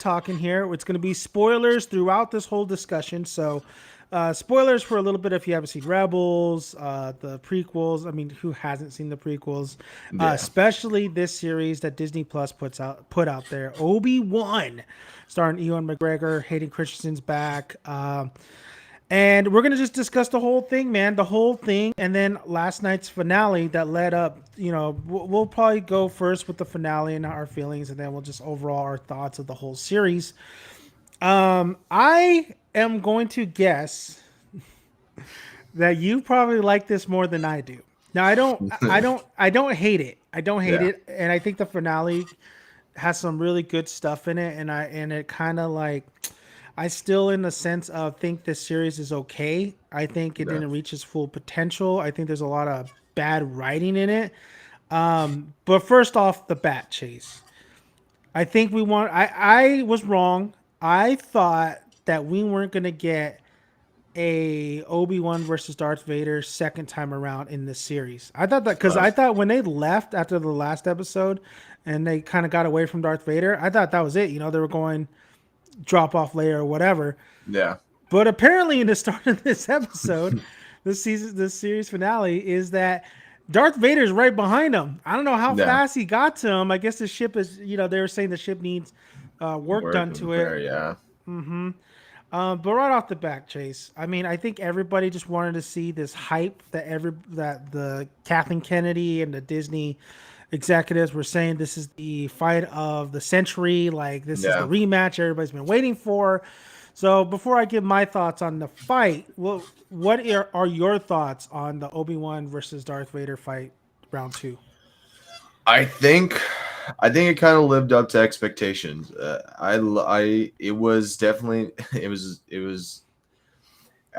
talking here. It's going to be spoilers throughout this whole discussion. So, spoilers for a little bit if you haven't seen Rebels, the prequels. I mean, who hasn't seen the prequels? Yeah. Especially this series that Disney Plus put out there, Obi-Wan, starring Ewan McGregor. Hayden Christensen's back. And we're gonna just discuss the whole thing, man, the whole thing, and then last night's finale that led up. We'll probably go first with the finale and our feelings, and then we'll just overall our thoughts of the whole series. I am going to guess that you probably like this more than I do. Now, I don't hate it. I don't hate Yeah. it, and I think the finale has some really good stuff in it, and it kind of like I still, in the sense of, think this series is okay. I think it Yeah. didn't reach its full potential. I think there's a lot of bad writing in it. But first off the bat, Chase, I think we want. I was wrong. I thought that we weren't gonna get a Obi-Wan versus Darth Vader second time around in this series. I thought that because Uh, I thought when they left after the last episode and they kind of got away from Darth Vader, I thought that was it. They were going drop off layer or whatever. yeah. But apparently, in the start of this episode, this series finale is that Darth Vader's right behind him. I don't know how Yeah. fast he got to him. I guess the ship is, they were saying the ship needs work Work done and to it. repair. Yeah. But right off the back, Chase, I mean, I think everybody just wanted to see this hype that the Kathleen Kennedy and the Disney executives were saying this is the fight of the century, like this is the Yeah. rematch everybody's been waiting for. So before I give my thoughts on the fight, what are your thoughts on the Obi-Wan versus Darth Vader fight round two? I think I think it kind of lived up to expectations. It was definitely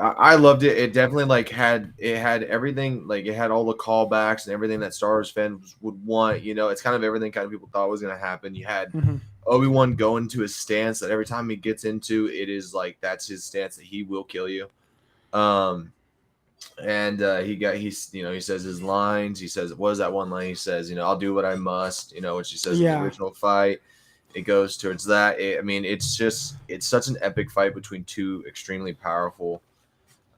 I loved it. It definitely had everything, like it had all the callbacks and everything that Star Wars fans would want. It's kind of everything kind of people thought was gonna happen. You had Mm-hmm. Obi-Wan go into his stance that every time he gets into it is like that's his stance that he will kill you. Um and he says his lines. He says, what is that one line he says? I'll do what I must, which he says in the Yeah, original fight. It goes towards that. It's such an epic fight between two extremely powerful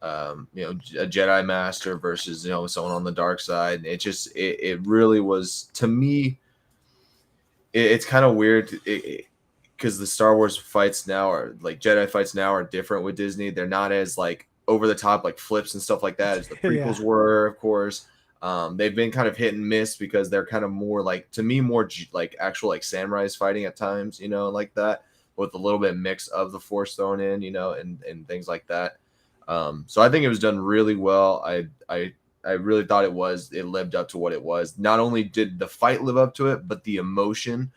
a Jedi master versus someone on the dark side. It really was, to me. It's kind of weird because the Star Wars fights now are like Jedi fights now are different with Disney. They're not as like over the top like flips and stuff like that as the yeah, prequels were, of course. They've been kind of hit and miss because they're kind of more like, to me, more like actual like samurais fighting at times, like that, with a little bit mix of the Force thrown in, and things like that. So I think it was done really well. I really thought it lived up to what it was. Not only did the fight live up to it, but the emotion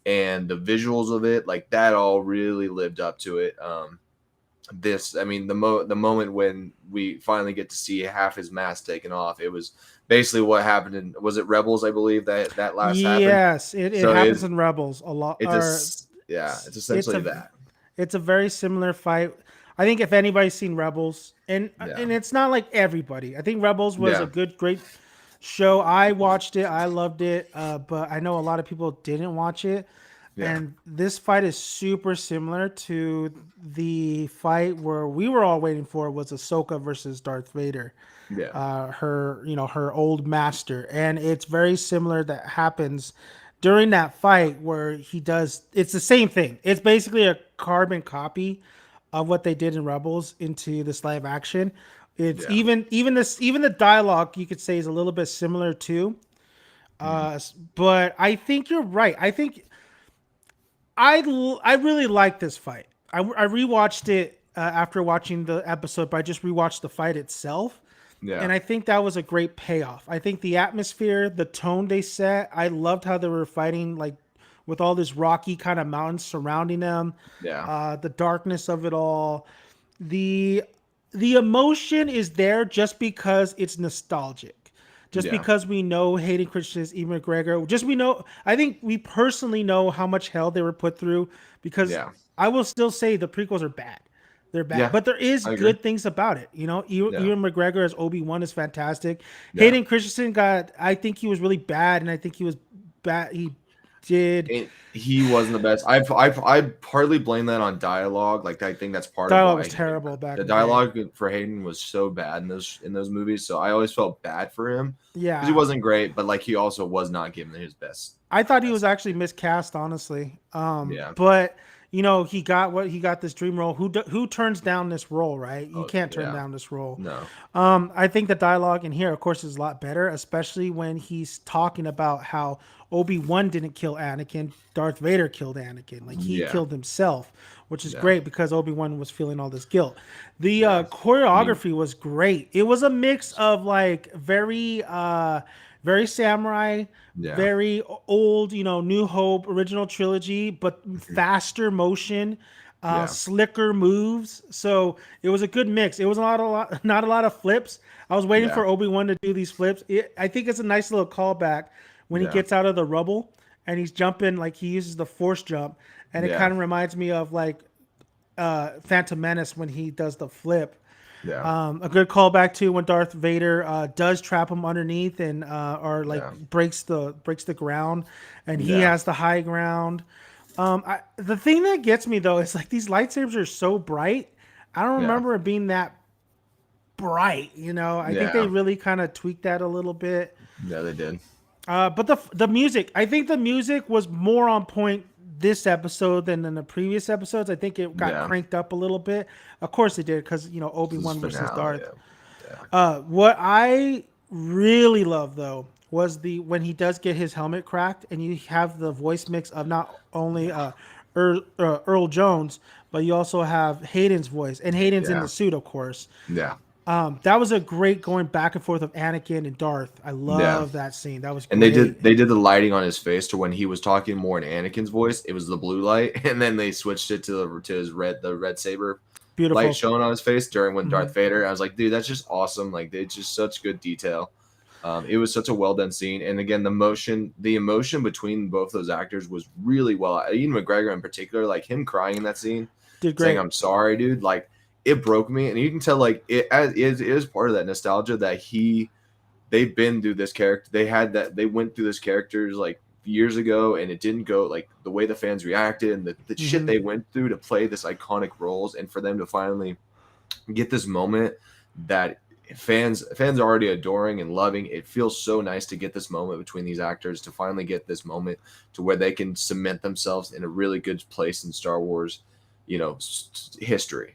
and the visuals of it, like that all really lived up to it. I mean, the moment when we finally get to see half his mask taken off, it was basically what happened in, was it Rebels, I believe, that last happened. yes, it So happens in Rebels a lot. Or it's it's essentially a that. it's a very similar fight. I think if anybody's seen Rebels, Yeah. and it's not like everybody. I think Rebels was a Yeah. great show. I watched it. I loved it. But I know a lot of people didn't watch it. Yeah. And this fight is super similar to the fight where we were all waiting for, was Ahsoka versus Darth Vader, Yeah. her old master, and it's very similar. That happens during that fight where he does. It's the same thing. It's basically a carbon copy of what they did in Rebels into this live action. It's Yeah. even the dialogue, you could say, is a little bit similar too. Mhm. But I think you're right. I think I really like this fight. I rewatched it after watching the episode, but I just rewatched the fight itself. Yeah. And I think that was a great payoff. I think the atmosphere, the tone they set, I loved how they were fighting, like with all this rocky kind of mountains surrounding them, Yeah. the darkness of it all. The the emotion is there just because it's nostalgic. Just Yeah. because we know Hayden Christensen, Ewan McGregor, just we know, I think we personally know how much hell they were put through. Because Yeah. I will still say the prequels are bad. They're bad, Yeah. but there is I agree. good things about it. Yeah. Ewan McGregor as Obi-Wan is fantastic. Yeah. Hayden Christensen I think he was really bad, and I think he was bad. He did. He wasn't the best. I partly blame that on dialogue. Like I think that's part of Dialogue why was terrible back the in the day. dialogue for Hayden was so bad in those movies. So I always felt bad for him because he Yeah, wasn't great, but like he also was not given his I thought he was best. actually miscast, honestly. Yeah. But he got what he got this dream role. Who turns down this role, right? You Oh can't turn yeah. down this role. No. I think the dialogue in here, of course, is a lot better, especially when he's talking about how Obi-Wan didn't kill Anakin, Darth Vader killed Anakin. Like he Yeah. killed himself, which is Yeah. great because Obi-Wan was feeling all this guilt. The Yeah. And he, choreography was great. It was a mix of like very samurai, yeah. very old, New Hope, original trilogy, but Mhm. faster motion, Yeah. slicker moves. So it was a good mix. It was not a lot of flips. I was waiting Yeah. for Obi-Wan to do these flips. I think it's a nice little callback when he Yeah. gets out of the rubble and he's jumping, like he uses the force jump, and it Yeah. kind of reminds me of like Phantom Menace when he does the flip. Yeah. A good callback to when Darth Vader does trap him underneath and or like Yeah. breaks the ground, and he Yeah. has the high ground. The thing that gets me though is like these lightsabers are so bright. I don't Yeah. remember it being that bright. I think they Yeah. really kind of tweaked that a little bit. Yeah. They did. But the music, I think the music was more on point this episode than in the previous episodes. I think it got Yeah. cranked up a little bit. Of course it did because Obi This is Wan versus finale. Darth. Yeah. Yeah. What I really love though was the when he does get his helmet cracked and you have the voice mix of not only Earl Jones, but you also have Hayden's voice, and Hayden's in the Yeah. suit, of course. Yeah. That was a great going back and forth of Anakin and Darth. I Yeah. love that scene. That was And great. they did the lighting on his face to when he was talking more in Anakin's voice, it was the blue light, and then they switched it to his red saber light Beautiful. showing on his face during when Hmm. Darth Vader. I was like, dude, that's just awesome. Like it's just such good detail. It was such a well done scene, and again, the emotion between both those actors was really well. Ewan McGregor in particular, like him crying in that scene, Did saying great. "I'm sorry, dude." Like it broke me, and you can tell like it is part of that nostalgia that they've been through this character. They went through this characters like years ago, and it didn't go like the way the fans reacted and the shit Hmm. they went through to play this iconic roles, and for them to finally get this moment that fans are already adoring and loving. It feels so nice to get this moment between these actors to finally get this moment to where they can cement themselves in a really good place in Star Wars, history.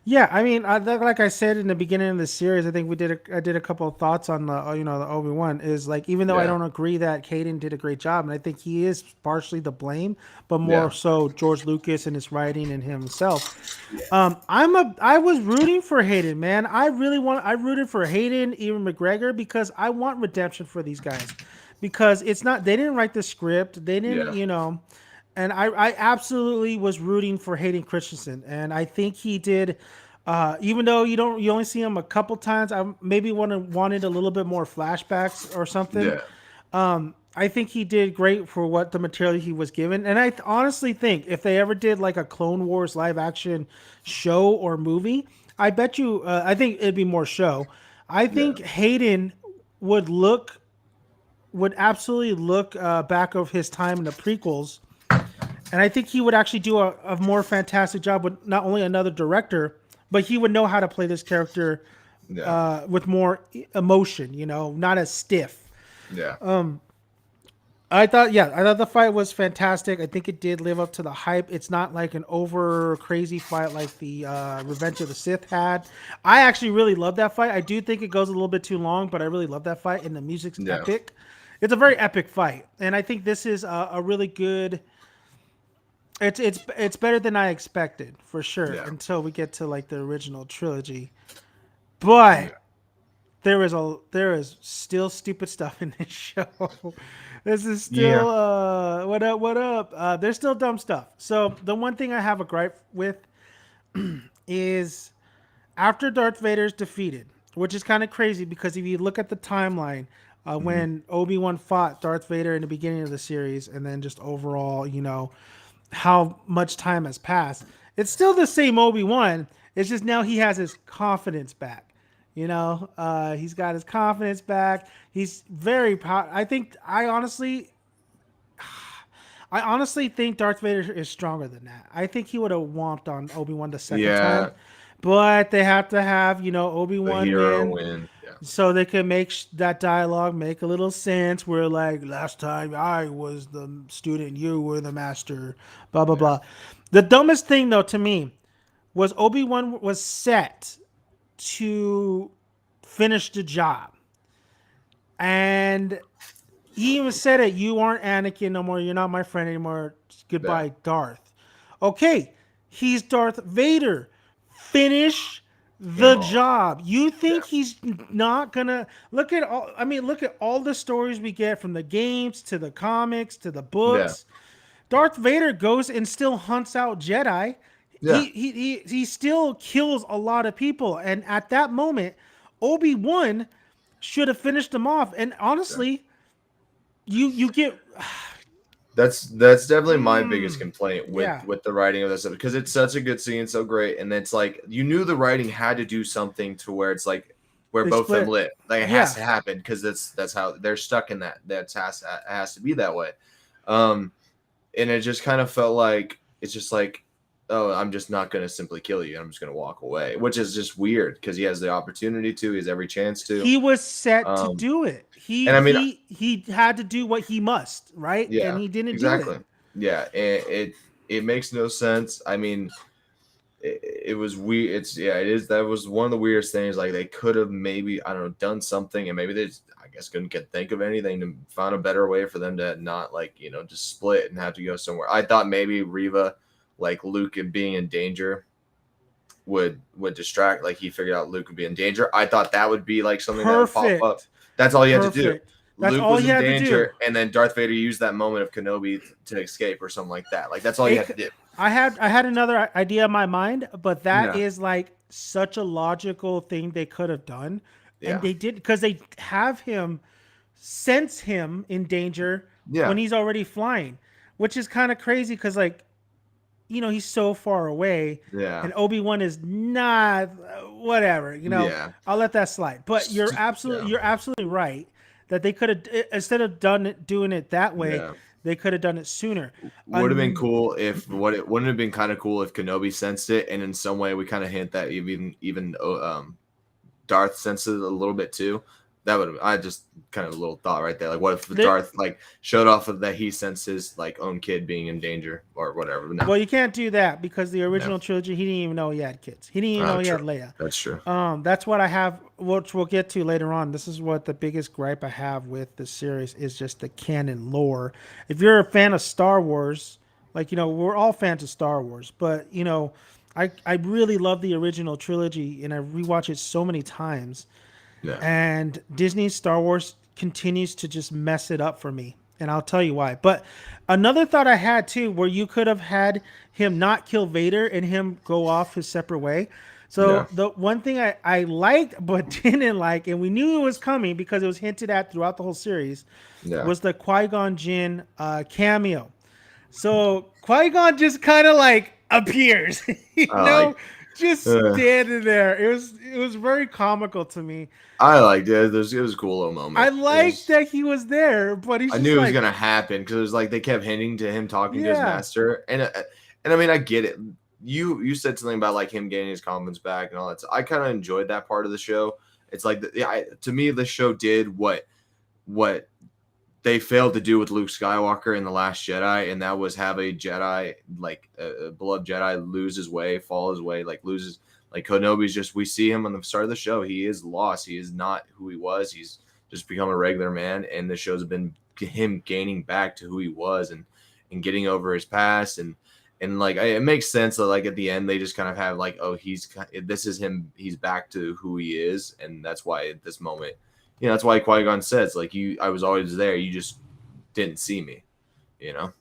Yeah, I mean, like I said in the beginning of the series, I think I did a couple of thoughts on the the Obi-Wan is like even though I Yeah, don't agree that Caden did a great job, and I think he is partially to blame, but more yeah, so George Lucas and his writing and himself. I was rooting for Hayden, man. I rooted for Hayden, Ewan McGregor, because I want redemption for these guys, because it's not they didn't write the script, they didn't, yeah, and I absolutely was rooting for Hayden Christensen, and I think he did. Even though you only see him a couple times, I maybe wanted a little bit more flashbacks or something. yeah, I think he did great for what the material he was given, and honestly think if they ever did like a Clone Wars live action show or movie, I bet you, I think it'd be more show. I yeah, think Hayden would look would absolutely look back of his time in the prequels, and I think he would actually do a more fantastic job with not only another director, but he would know how to play this character yeah, with more emotion, not as stiff. yeah, I thought the fight was fantastic. I think it did live up to the hype. It's not like an over crazy fight like the Revenge of the Sith had. I actually really love that fight. I do think it goes a little bit too long, but I really love that fight, and the music's yeah, epic. It's a very epic fight, and I think this is a really good. It's better than I expected for sure yeah, until we get to like the original trilogy. But there is still stupid stuff in this show. This is yeah, still what up. There's still dumb stuff. So the one thing I have a gripe with is after Darth Vader's defeated, which is kind of crazy because if you look at the timeline, hmm, when Obi-Wan fought Darth Vader in the beginning of the series, and then just overall, how much time has passed. It's still the same Obi-Wan. It's just now he has his confidence back. He's got his confidence back. He's very proud. I honestly, I honestly think Darth Vader is stronger than that. I think he would have whomped on Obi-Wan the second time, Yeah, but they have to have the Obi-Wan hero win win. Yeah, so they can make that dialogue make a little sense. Where like last time I was the student, you were the master, blah blah yeah, blah. The dumbest thing though to me was Obi-Wan was set to finish the job, and he even said it. You aren't Anakin no more. You're not my friend anymore. yeah. Goodbye, Darth. Okay, he's Darth Vader. Finish the Him off. job. You Yeah, think he's not gonna look at all? I mean, look at all the stories we get from the games to the comics to the yeah, books. Darth Vader goes and still hunts out Jedi. yeah, He still kills a lot of people, and at that moment, Obi-Wan should have finished him off. And yeah. honestly, you get That's definitely my biggest complaint yeah, with the writing of this because it's such a good scene, so great, and it's like you knew the writing had to do something to where it's like where they both of them split. lit, like it has Yeah, to happen because that's how they're stuck in that. Has to be that way, um, and it just kind of felt like it's just like, oh, I'm just not gonna simply kill you. I'm just gonna walk away, which is just weird because he has the opportunity to, he has every chance to, he was set to um, do it. and I mean, He had to do what he must, right? And yeah, he didn't do it. exactly. Yeah, it makes no sense. I mean, it was weird. It's yeah, it is. That was one of the weirdest things. Like they could have maybe I don't know done something, and maybe they just, I guess couldn't think of anything to find a better way for them to not like just split and have to go somewhere. I thought maybe Riva, like Luke and being in danger, would distract. Like he figured out Luke would be in danger. I thought that would be like something that would pop up. Perfect. That's all you had to do. Perfect. That's Luke all was he in had to do. danger, and then Darth Vader used that moment of Kenobi to escape or something like that. Like that's all you had to do. I had another idea in my mind, but that Yeah, is like such a logical thing they could have done, and yeah, they did because they have him sense him in danger when yeah, he's already flying, which is kind of crazy because like he's so far away, yeah, and Obi-Wan is not whatever. yeah, I'll let that slide. But yeah, you're absolutely right that they could have instead of doing it that way, yeah. they could have done it sooner. Would have been Un- cool if what it wouldn't have been kind of cool if Kenobi sensed it, and in some way we kind of hint that even Darth sensed it a little bit too. That would have I just kind of a little thought right there. Like what if the, Darth like showed off of that he senses like own kid being in danger or whatever. No, well, you can't do that because the no, original trilogy, he didn't even know he had kids. He didn't even know he true. had Leia. That's true. That's what I have, which we'll get to later on. This is what the biggest gripe I have with the series is just the canon lore. If you're a fan of Star Wars, like we're all fans of Star Wars, but I really love the original trilogy and I rewatch it so many times. Yeah, And Disney's Star Wars continues to just mess it up for me. And I'll tell you why. But another thought I had too, where you could have had him not kill Vader and him go off his separate way. yeah, So the one thing I liked but didn't like, and we knew it was coming because it was hinted at throughout the whole series, yeah. was the Qui-Gon Jinn cameo. So Qui-Gon just kind of like appears, Like just uh, standing there. It was very comical to me. I liked it. It was a cool little I moment. It liked was. that he was there, but he's I just knew it was like, gonna happen because it was like they kept hinting to him talking to his yeah, master, and I mean I get it. You said something about like him gaining his confidence back and all that. So I kind of enjoyed that part of the show. It's like to me the show did what they failed to do with Luke Skywalker in the Last Jedi, and that was have a Jedi like a beloved Jedi lose his way, fall his way, like loses. Like Kenobi's just we see him on the start of the show. He is lost. He is not who he was. He's just become a regular man, and the show's been him gaining back to who he was and getting over his past and like it makes sense that like at the end they just kind of have like oh this is him, he's back to who he is, and that's why at this moment that's why Qui-Gon says like I was always there, you just didn't see me, you know.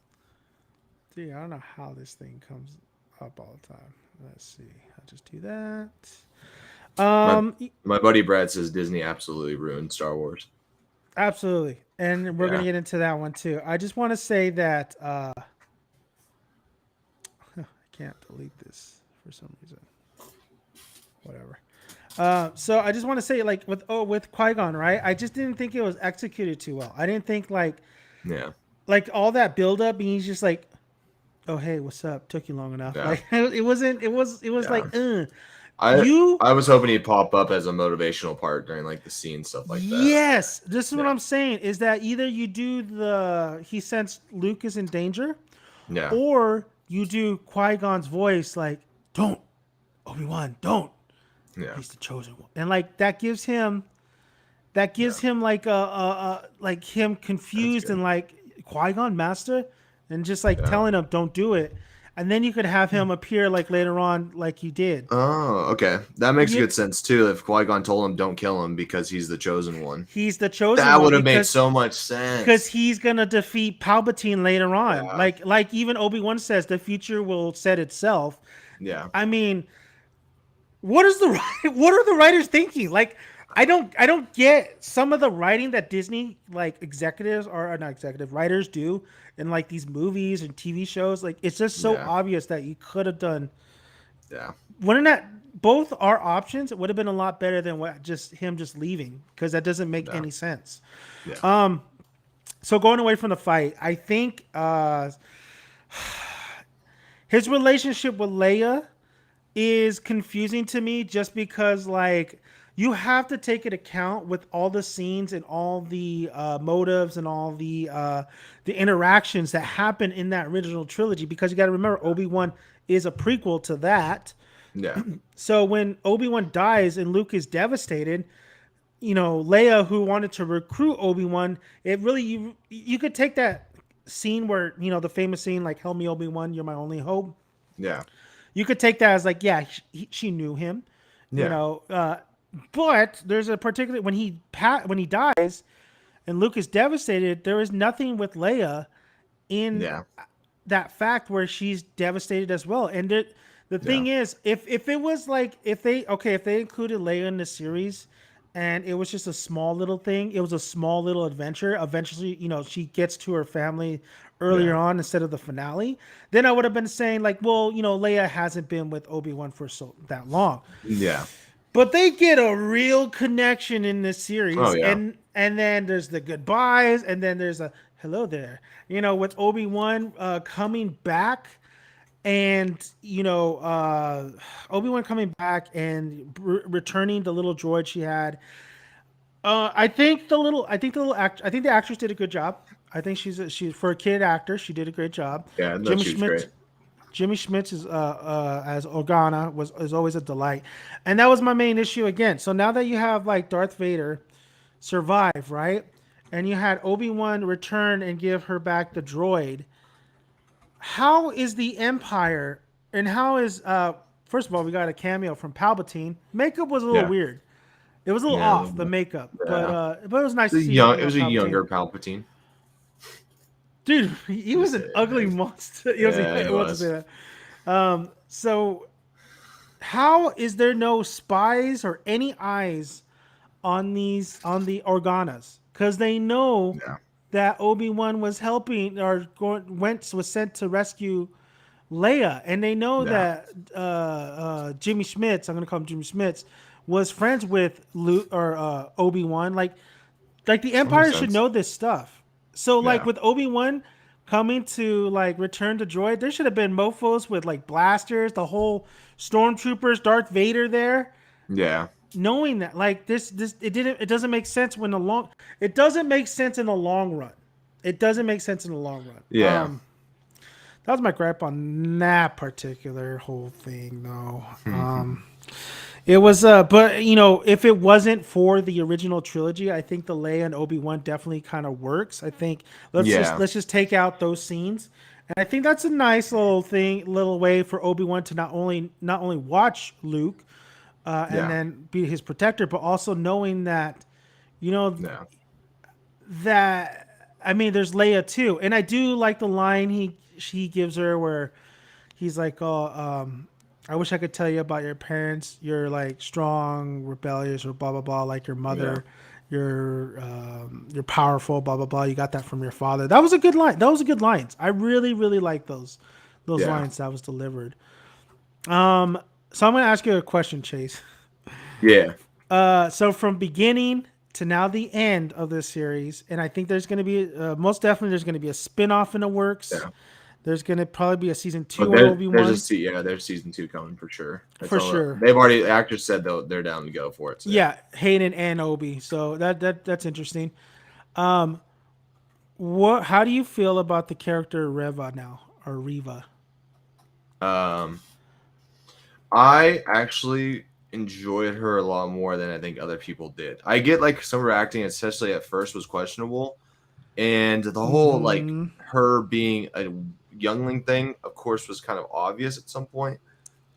dude, I don't know how this thing comes up all the time. Let's see. I'll just do that. My Um, my buddy Brad says Disney absolutely ruined Star Wars. absolutely, and we're gonna Yeah, get into that one too. I just want to say that I can't delete this for some reason. Whatever. So I just want to say, like with Qui Gon, right? I just didn't think it was executed too well. I didn't think yeah, like all that build up, and he's just like, "Oh hey, what's up? Took you long enough." Yeah. Like it wasn't. It was Yeah. like, I you. I was hoping he'd pop up as a motivational part during like the scene stuff like that. Yes, this is what Yeah. I'm saying. Is that either you do the he sense Luke is in danger, Yeah. or you do Qui-Gon's voice like, "Don't, Obi-Wan, don't. Yeah. He's the chosen one," and like that Yeah. gives him like a like him That's confused good. and like Qui-Gon Master, and just like Yeah. telling him don't do it, and then you could have him appear like later on like he did. Oh, okay. That makes You, good sense too. If Qui-Gon told him don't kill him because he's the chosen one, he's the chosen that one would have made because so much sense. he's gonna defeat Palpatine later on. Yeah. Like even Obi-Wan says, the future will set itself. Yeah. I mean, what is the what are the writers thinking? Like, I don't get some of the writing that Disney like executives or not executive writers do in like these movies and TV shows. Like, it's just so Yeah. obvious that you could have done. Yeah. Wouldn't that both our options? It would have been a lot better than what just him just leaving, because that doesn't make Yeah. any sense. Yeah. So going away from the fight, I think his relationship with Leia is confusing to me, just because like you have to take into account with all the scenes and all the motives and all the interactions that happen in that original trilogy, because you got to remember Obi-Wan is a prequel to that. Yeah. So when Obi-Wan dies and Luke is devastated, Leia, who wanted to recruit Obi-Wan, it really, you could take that scene where, the famous scene like, "Help me, Obi-Wan, you're my only hope." Yeah. You could take that as like, yeah, she knew him, you Yeah. know. But there's a particular when he dies and Luke is devastated. There is nothing with Leia in Yeah. that fact where she's devastated as well. And the Yeah. thing is, if it was like, if they included Leia in the series, and it was just a small little thing, it was a small little adventure. Eventually, she gets to her family earlier Yeah. on instead of the finale. Then I would have been saying like, well, Leia hasn't been with Obi-Wan for so that long. Yeah. But they get a real connection in this Oh series, yeah. and then there's the goodbyes, and then there's a hello there. With Obi-Wan coming back, and Obi-Wan coming back and returning the little droid she had. I think the actress did a good job. I think she for a kid actor, she did a great job. Yeah. No, Jimmy she was Schmidt great. Jimmy Schmitz is as Organa is always a delight, and that was my main issue again. So now that you have like Darth Vader survive, right, and you had Obi-Wan return and give her back the droid, how is the Empire, and how is first of all, we got a cameo from Palpatine. Makeup was a little Yeah. weird. It was a little Yeah. A little off, the bit. makeup, Yeah. but it was nice The to see young. It was a Palpatine. younger Palpatine. Dude, he was Just an ugly saying. monster. Yeah. I He want to say was. that. So how is there no spies or any eyes on the Organas? Because they know Yeah. that Obi-Wan was helping or was sent to rescue Leia, and they know Yeah. that Jimmy Schmitz, I'm gonna call him Jimmy Schmitz, was friends with Luke or Obi-Wan. Like the That makes Empire should sense. know this stuff. So like Yeah. with Obi-Wan coming to like return to droid, there should have been mofos with like blasters, the whole stormtroopers, Darth Vader there, Yeah. knowing that like this it doesn't make sense it doesn't make sense in the long run. It doesn't make sense in the long run. Yeah. That was my gripe on that particular whole thing though. It was, but if it wasn't for the original trilogy, I think the Leia and Obi-Wan definitely kind of works. I think Yeah. let's just take out those scenes, and I think that's a nice little way for Obi-Wan to not only watch Luke, and Yeah. then be his protector, but also knowing that, you know, Yeah. that I mean, there's Leia too, and I do like the line he gives her where he's like, "Oh, I wish I could tell you about your parents. You're like strong, rebellious, or blah blah blah, like your Yeah. mother. You're powerful, blah blah blah. You got that from your father." That was a good line. That was a good lines. I really really like those Yeah. lines that was delivered. So I'm gonna ask you a question, Chase. Yeah. So from beginning to now the end of this series, and I think there's going to be most definitely there's going to be a spin-off in the works. Yeah. There's going to probably be a season But 2 on Obi-Wan there's season two coming for sure. That's for all. sure. They've already, the actors said they're down to go for it. So Yeah, Hayden and Obi. So that's interesting. What? How do you feel about the character Reva now or Reva? yeah. I actually enjoyed her a lot more than I think other people did. I get like some of her acting, especially at first, was questionable, and the whole like Mm-hmm. her being a youngling thing, of course, was kind of obvious at some point.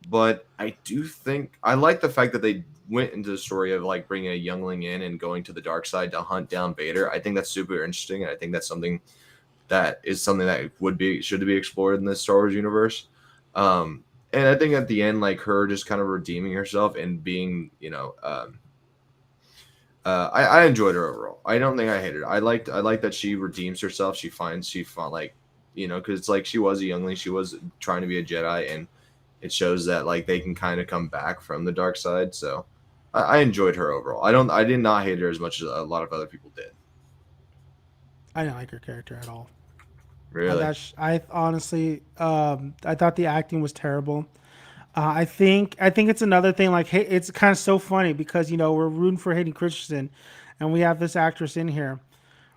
But I do think I like the fact that they went into the story of like bringing a youngling in and going to the dark side to hunt down Vader. I think that's super interesting, and I think that's something that would be should be explored in the Star Wars universe. And I think at the end, like her just kind of redeeming herself and being, I enjoyed her overall. I don't think I hated her. I like that she redeems herself. She found like, because it's like she was a youngling, she was trying to be a Jedi, and it shows that like they can kind of come back from the dark side. So I enjoyed her overall. I did not hate her as much as a lot of other people did. I didn't like her character at all. Really? I honestly, I thought the acting was terrible. I think it's another thing. Like, hey, it's kind of so funny because we're rooting for Hayden Christensen, and we have this actress in here,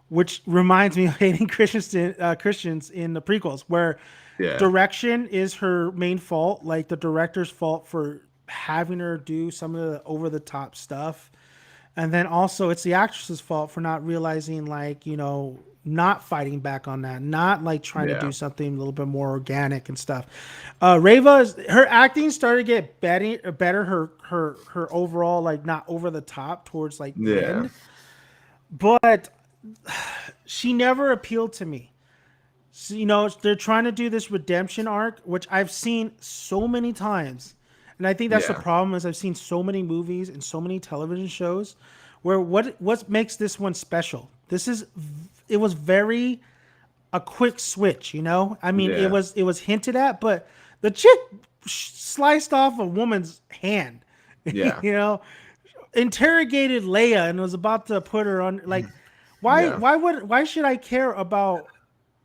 which reminds me of Hayden Christians in the prequels, where Yeah. direction is her main fault, like the director's fault for having her do some of the over the top stuff. And then also it's the actress's fault for not realizing, like, not fighting back on that, not like trying to do Yeah. something a little bit more organic and stuff. Her acting started to get better. Her overall, like, not over the top towards like the Yeah. end, but she never appealed to me. So, they're trying to do this redemption arc, which I've seen so many times. And I think that's the Yeah. problem is I've seen so many movies and so many television shows where what makes this one special? It was very a quick switch. I mean, Yeah. it was hinted at, but the chick sliced off a woman's hand. Yeah. you know, interrogated Leia and was about to put her on, like, Yeah. why should I care about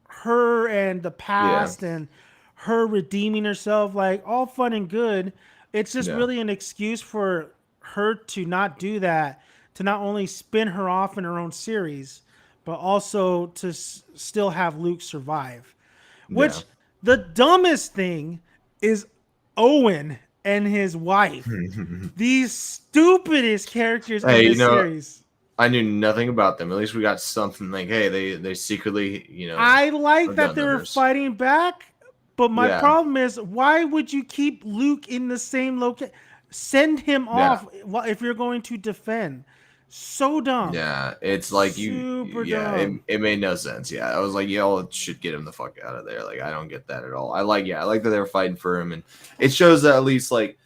her and the Yeah. past and her redeeming herself, like, all fun and good. It's just Yeah. really an excuse for her to not do that, to not only spin her off in her own series, but also to still have Luke survive. Yeah. Which the dumbest thing is Owen and his wife. These stupidest characters in Hey, this series. I knew nothing about them. At least we got something like, hey, they secretly, I like are that gun they were numbers. fighting back, but my Yeah, problem is, why would you keep Luke in the same location? Send him yeah, off if you're going to defend. So dumb. yeah. It's like Super yeah. dumb. It made no sense. Yeah, I was like, y'all should get him the fuck out of there. Like, I don't get that at all. I like that they were fighting for him, and it shows that at least like,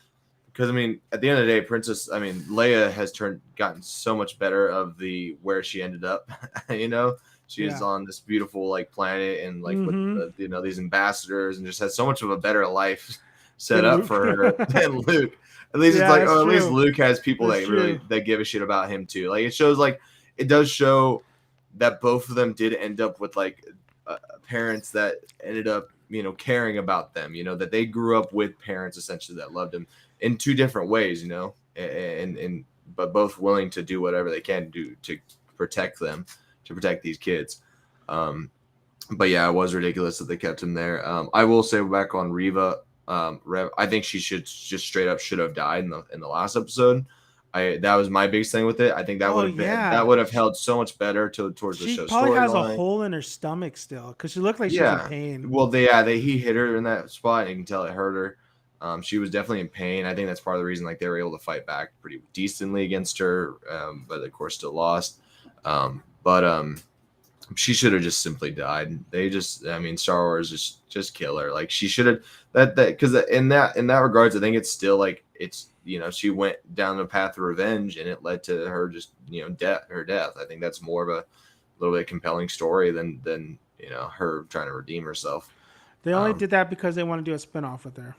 because I mean, at the end of the day, Leia has gotten so much better of the where she ended up. you know, she is Yeah. on this beautiful like planet and like with Mm-hmm. these ambassadors and just has so much of a better life set Then up Luke. for her than Luke. At least it's Yeah, like, that's oh, at least true. Luke has people That's that really true. that give a shit about him too. Like it does show that both of them did end up with like parents that ended up caring about them. That they grew up with parents essentially that loved them in two different ways. And but both willing to do whatever they can do to protect them, to protect these kids. But yeah, it was ridiculous that they kept him there. I will say back on Reva, I think she should have died in the last episode. That was my biggest thing with it. I think Oh that yeah. would have held so much better towards the She show probably has a storyline. hole in her stomach still because she looked like she was in Yeah. pain. Well, he hit her in that spot, and you can tell it hurt her. She was definitely in pain. I think that's part of the reason like they were able to fight back pretty decently against her, but of course still lost. But she should have just simply died. I mean, Star Wars just kill her. Like she should have that because in that regards, I think it's still like she went down the path of revenge, and it led to her just her death. I think that's more of a little bit compelling story than her trying to redeem herself. They only Um, did that because they want to do a spinoff with her.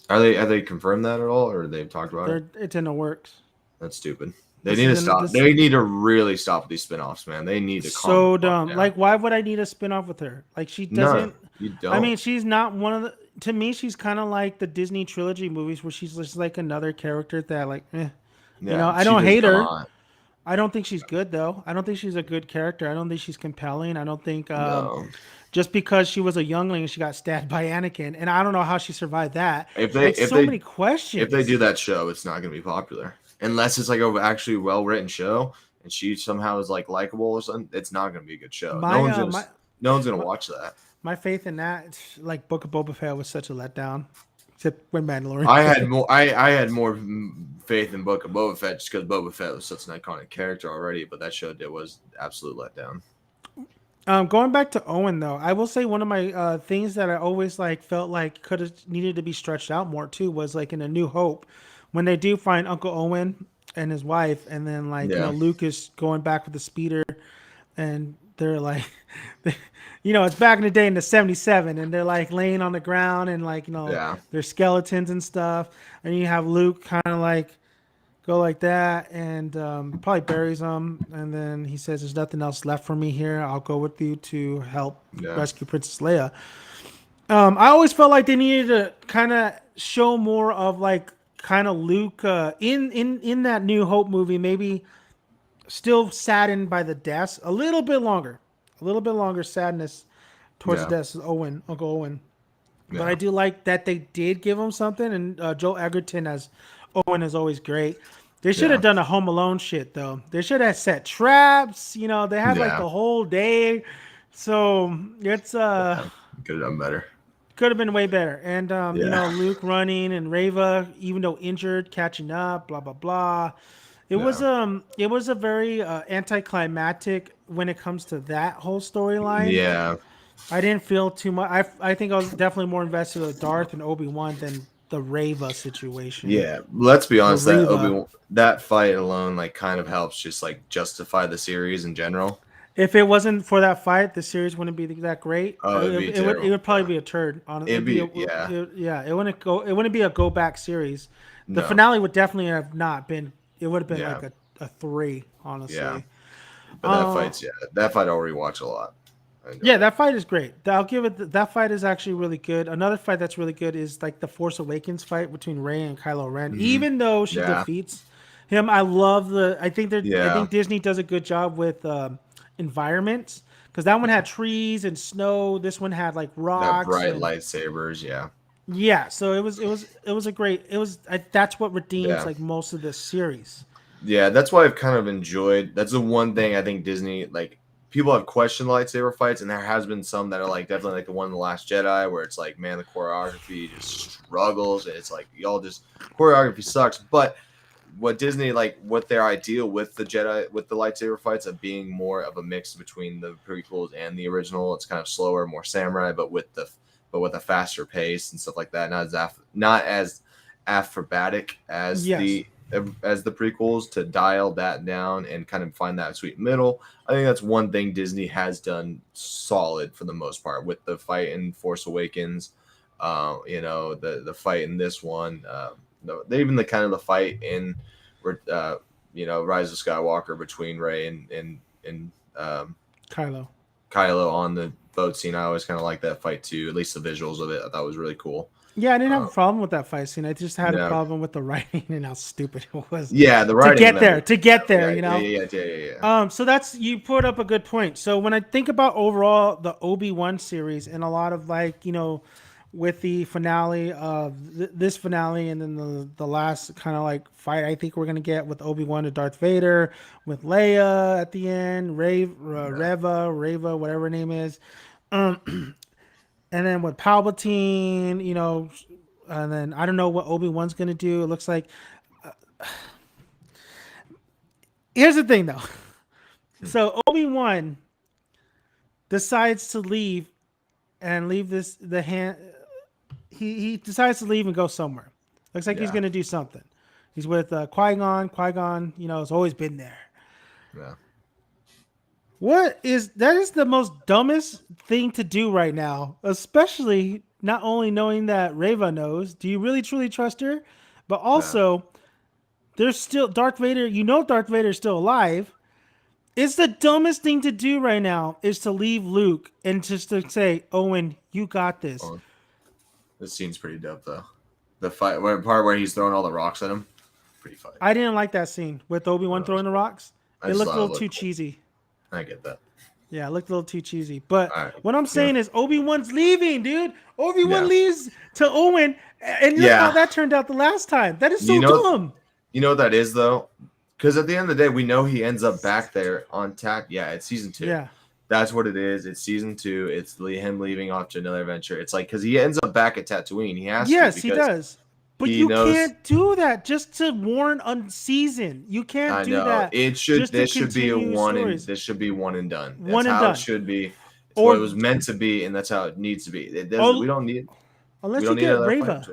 have they confirmed that at all, or they've talked about it? It's in the works. That's stupid. They This need is to gonna stop. this They need to really stop with these spinoffs, man. They need to calm the so fuck dumb. down. Like, why would I need a spin-off with her? Like, she No, doesn't. you I don't. mean, she's not one of the. To me, she's kind of like the Disney trilogy movies, where she's just like another character that, like, Yeah, I she don't does hate her. not. I don't think she's good though. I don't think she's a good character. I don't think she's compelling. I don't think No. just because she was a youngling and she got stabbed by Anakin, and I don't know how she survived that. If they Like, if so many they if they questions. do that show, it's not gonna be popular unless it's like a actually well written show and she somehow is like likable or something. It's not gonna be a good show. My No one's gonna my, watch that. my faith in that, like Book of Boba Fett, was such a letdown. Except when Mandalorian I did had it. more. I had more faith in Book of Boba Fett just because Boba Fett was such an iconic character already, but that show did was absolute letdown. Going back to Owen though, I will say one of my things that I always like felt like could have needed to be stretched out more too was like in A New Hope, when they do find Uncle Owen and his wife, and then like Yeah, Luke is going back with the speeder, and they're like, it's back in the day in the '77, and they're like laying on the ground and like yeah, their skeletons and stuff, and you have Luke kind of like go like that and probably buries them, and then he says there's nothing else left for me here, I'll go with you to help yeah, rescue Princess Leia. I always felt like they needed to kind of show more of like kind of Luke in that New Hope movie, maybe still saddened by the deaths a little bit longer sadness towards the yeah, deaths of Uncle Owen. But I yeah, do like that they did give him something, and Joel Egerton as Owen is always great. They should have yeah, done a Home Alone shit though. They should have set traps. They had like yeah. the whole day, so it's Could have done better. could have been way better. And Yeah, Luke running and Reva, even though injured, catching up, blah blah blah. yeah, It was a very anticlimactic when it comes to that whole storyline. yeah. I didn't feel too much. I think I was definitely more invested with Darth and Obi-Wan than the Reva situation. Yeah, let's be Or honest. Reva. That fight alone, like, kind of helps just like justify the series in general. If it wasn't for that fight, the series wouldn't be that great. Oh, it'd be It terrible. would probably be a turd. Honestly, It'd be yeah. yeah. It wouldn't be a go back series. The No, finale would definitely have not been. It would have been yeah, like a 3, yeah. honestly. But that fight I already watched a lot. I enjoyed Yeah, it. that fight is great. I'll give it. That fight is actually really good. Another fight that's really good is like the Force Awakens fight between Rey and Kylo Ren. Hmm. Even though she Yeah, defeats him, I love the. I yeah. think Disney does a good job with environments, because that one had trees and snow. This one had like That rocks bright and lightsabers. Yeah, yeah. So it was a great. That's what redeems yeah. like most of this series. Yeah, that's why I've kind of enjoyed. That's the one thing I think Disney like. People have questioned lightsaber fights, and there has been some that are like definitely like the one in the Last Jedi, where it's like, man, the choreography just struggles, and it's like y'all just choreography sucks. But what Disney like, what their ideal with the Jedi with the lightsaber fights of being more of a mix between the prequels and the original. It's kind of slower, more samurai, but with a faster pace and stuff like that. Not as acrobatic Yes. as the prequels, to dial that down and kind of find that sweet middle. I think that's one thing Disney has done solid for the most part with the fight in Force Awakens. The fight in this one, even the kind of the fight in, Rise of Skywalker between Rey and Kylo. Kylo on the boat scene. I always kind of like that fight too. At least the visuals of it, I thought was really cool. Yeah, I didn't have a Uh, problem with that fight scene. I just had a yeah, problem with the writing and how stupid it was yeah, the writing in that movie. to get there, Yeah, yeah, yeah, yeah, yeah, yeah. So that's, you put up a good point. So when I think about overall the Obi-Wan series, and a lot of like, with the finale of this finale, and then the last kind of like fight I think we're gonna get with Obi-Wan and Darth Vader, with Leia at the end, Yeah. Reva, whatever her name is, and then with Palpatine, and then I don't know what Obi-Wan's gonna do. It looks like. Here's the thing, though. So Obi-Wan decides to leave and leave this the hand. He decides to leave and go somewhere. Looks like he's Yeah, gonna do something. He's with Qui-Gon. Qui-Gon, has always been there. yeah. That is the most dumbest thing to do right now, especially not only knowing that Reva knows. Do you really truly trust her? But Yeah. also, There's still Darth Vader. You know Darth Vader's still alive. It's the dumbest thing to do right now is to leave Luke and just to say, Owen, you got this. Well, this scene's pretty dope though. The part where he's throwing all the rocks at him, pretty funny. I didn't like that scene with Obi-Wan throwing the rocks. I It just looked a thought it little too looked cool. cheesy. I get that. Yeah, it looked a little too cheesy. But All right. what I'm saying is Obi-Wan's leaving, dude. Obi-Wan Yeah. leaves to Owen. And look how that turned out the last time. That is so dumb. You know what that is, though? Because at the end of the day, we know he ends up back there on Tack. Yeah, it's season 2. Yeah. That's what it is. It's season 2. It's him leaving off to another adventure. It's like, because he ends up back at Tatooine. He has to. Yes, he does. But you knows, can't do that just to warn on season. You can't do that. It should. This should be a one and this should be one and done. That's one and how done. It should be. It's what it was meant to be, and that's how it needs to be. It doesn't. We don't need. Unless you get Reva.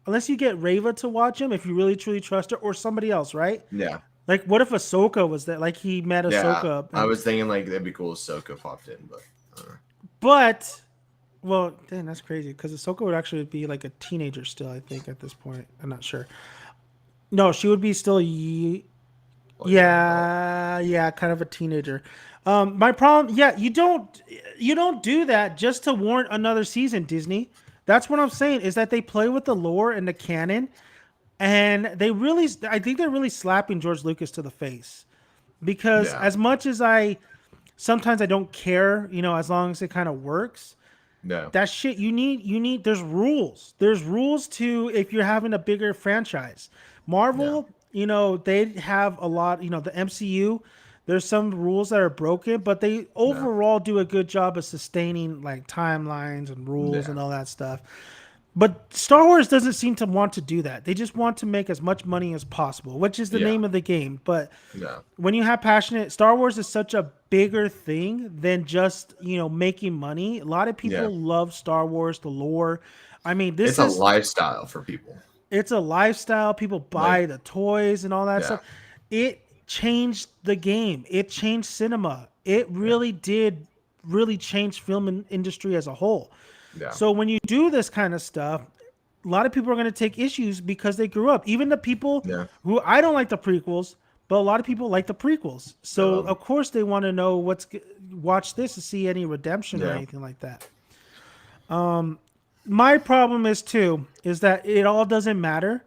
Unless you get Reva to watch him, if you really truly trust her, or somebody else, right? Yeah. Like, what if Ahsoka was there? Like, he met Ahsoka. I was thinking like that'd be cool if Ahsoka popped in, but. Well, damn, that's crazy because Ahsoka would actually be like a teenager still, I think, at this point. I'm not sure. No, she would be still, kind of a teenager. My problem, you don't do that just to warrant another season, Disney. That's what I'm saying is that they play with the lore and the canon, and I think they're really slapping George Lucas to the face because as much as sometimes I don't care, as long as it kind of works. No. That shit you need there's rules. There's rules to if you're having a bigger franchise. Marvel, they have a lot, the MCU, there's some rules that are broken, but they overall do a good job of sustaining like timelines and rules and all that stuff. But Star Wars doesn't seem to want to do that. They just want to make as much money as possible, which is the name of the game. But when you have passionate, Star Wars is such a bigger thing than just, making money. A lot of people love Star Wars, the lore. I mean, it's a lifestyle for people. It's a lifestyle. People buy the toys and all that stuff. It changed the game. It changed cinema. It really did change film industry as a whole. Yeah. So when you do this kind of stuff, a lot of people are going to take issues because they grew up. Even the people who I don't like the prequels, but a lot of people like the prequels. So of course they want to know watch this to see any redemption or anything like that. My problem is that it all doesn't matter.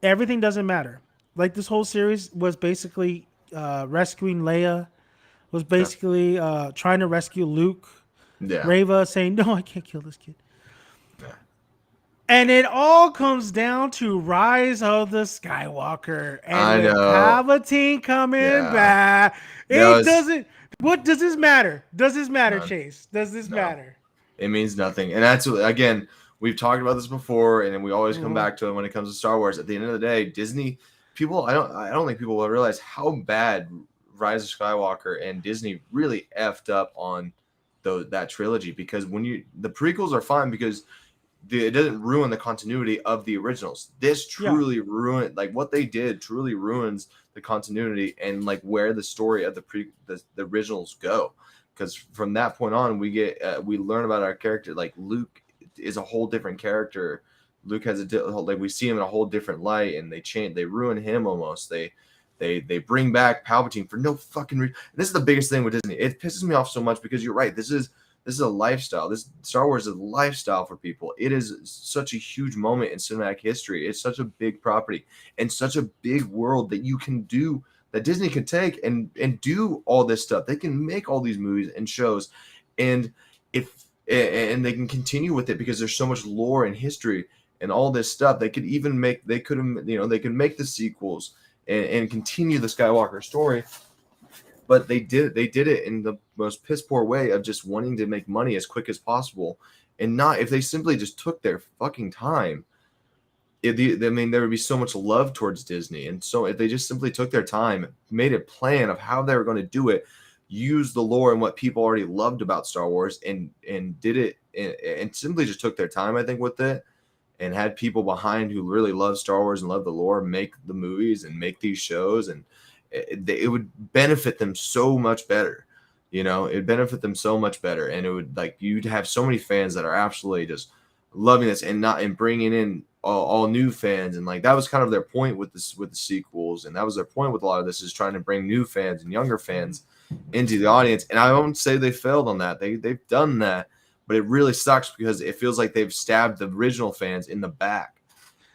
Everything doesn't matter. Like this whole series was basically rescuing Leia, was basically trying to rescue Luke. Yeah. Reva saying, no, I can't kill this kid. Yeah. And it all comes down to Rise of the Skywalker. And Palpatine coming back. What does this matter? Does this matter, Chase? Does this matter? It means nothing. And that's, again, we've talked about this before, and we always come back to it when it comes to Star Wars. At the end of the day, Disney, I don't think people will realize how bad Rise of Skywalker and Disney really effed up on that trilogy, because the prequels are fine because it doesn't ruin the continuity of the originals. This truly ruined, like what they did truly ruins the continuity and like where the story of the originals go. Because from that point on, we learn about our character. Like Luke is a whole different character. Luke has we see him in a whole different light, and they ruin him almost. They bring back Palpatine for no fucking reason. This is the biggest thing with Disney. It pisses me off so much because you're right. This is a lifestyle. This Star Wars is a lifestyle for people. It is such a huge moment in cinematic history. It's such a big property and such a big world that you can do, that Disney can take and do all this stuff. They can make all these movies and shows, and they can continue with it because there's so much lore and history and all this stuff. They could make the sequels and continue the Skywalker story, but they did it in the most piss poor way of just wanting to make money as quick as possible, and not if they simply just took their fucking time. There would be so much love towards Disney, and so if they just simply took their time, made a plan of how they were going to do it, use the lore and what people already loved about Star Wars, and did it, and simply just took their time, I think, with it. And had people behind who really love Star Wars and love the lore make the movies and make these shows, and it would benefit them so much better. It'd benefit them so much better, and it would, like, you'd have so many fans that are absolutely just loving this and bringing in all new fans, and like that was kind of their point with this with the sequels, and that was their point with a lot of this is trying to bring new fans and younger fans into the audience. And I won't say they failed on that. They've done that, but it really sucks because it feels like they've stabbed the original fans in the back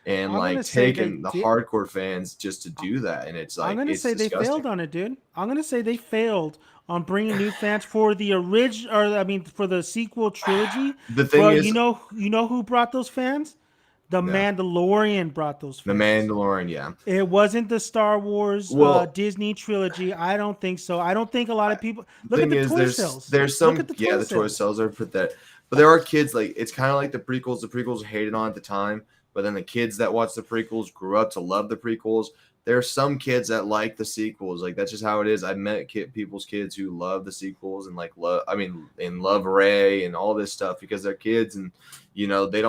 and I'm like gonna say they taken the did. hardcore fans just to do that, and it's I'm like gonna it's say they disgusting. failed on it, dude. I'm gonna say they failed on bringing new fans for the original, or I mean, for the sequel trilogy. The thing But is, you know who brought those fans? The yeah, Mandalorian brought those the fans. Mandalorian, yeah. It wasn't the Star Wars Well, Disney trilogy. I don't think so. I don't think a lot of people look at thing the is toy sales. there's Look some at the yeah toy the toy sales. sales are put that, but there are kids like it's kind of like the prequels hated on at the time, but then the kids that watch the prequels grew up to love the prequels. There are some kids that like the sequels, like that's just how it is. I've met people's kids who love the sequels and like love, I mean, and love Ray and all this stuff because they're kids, and they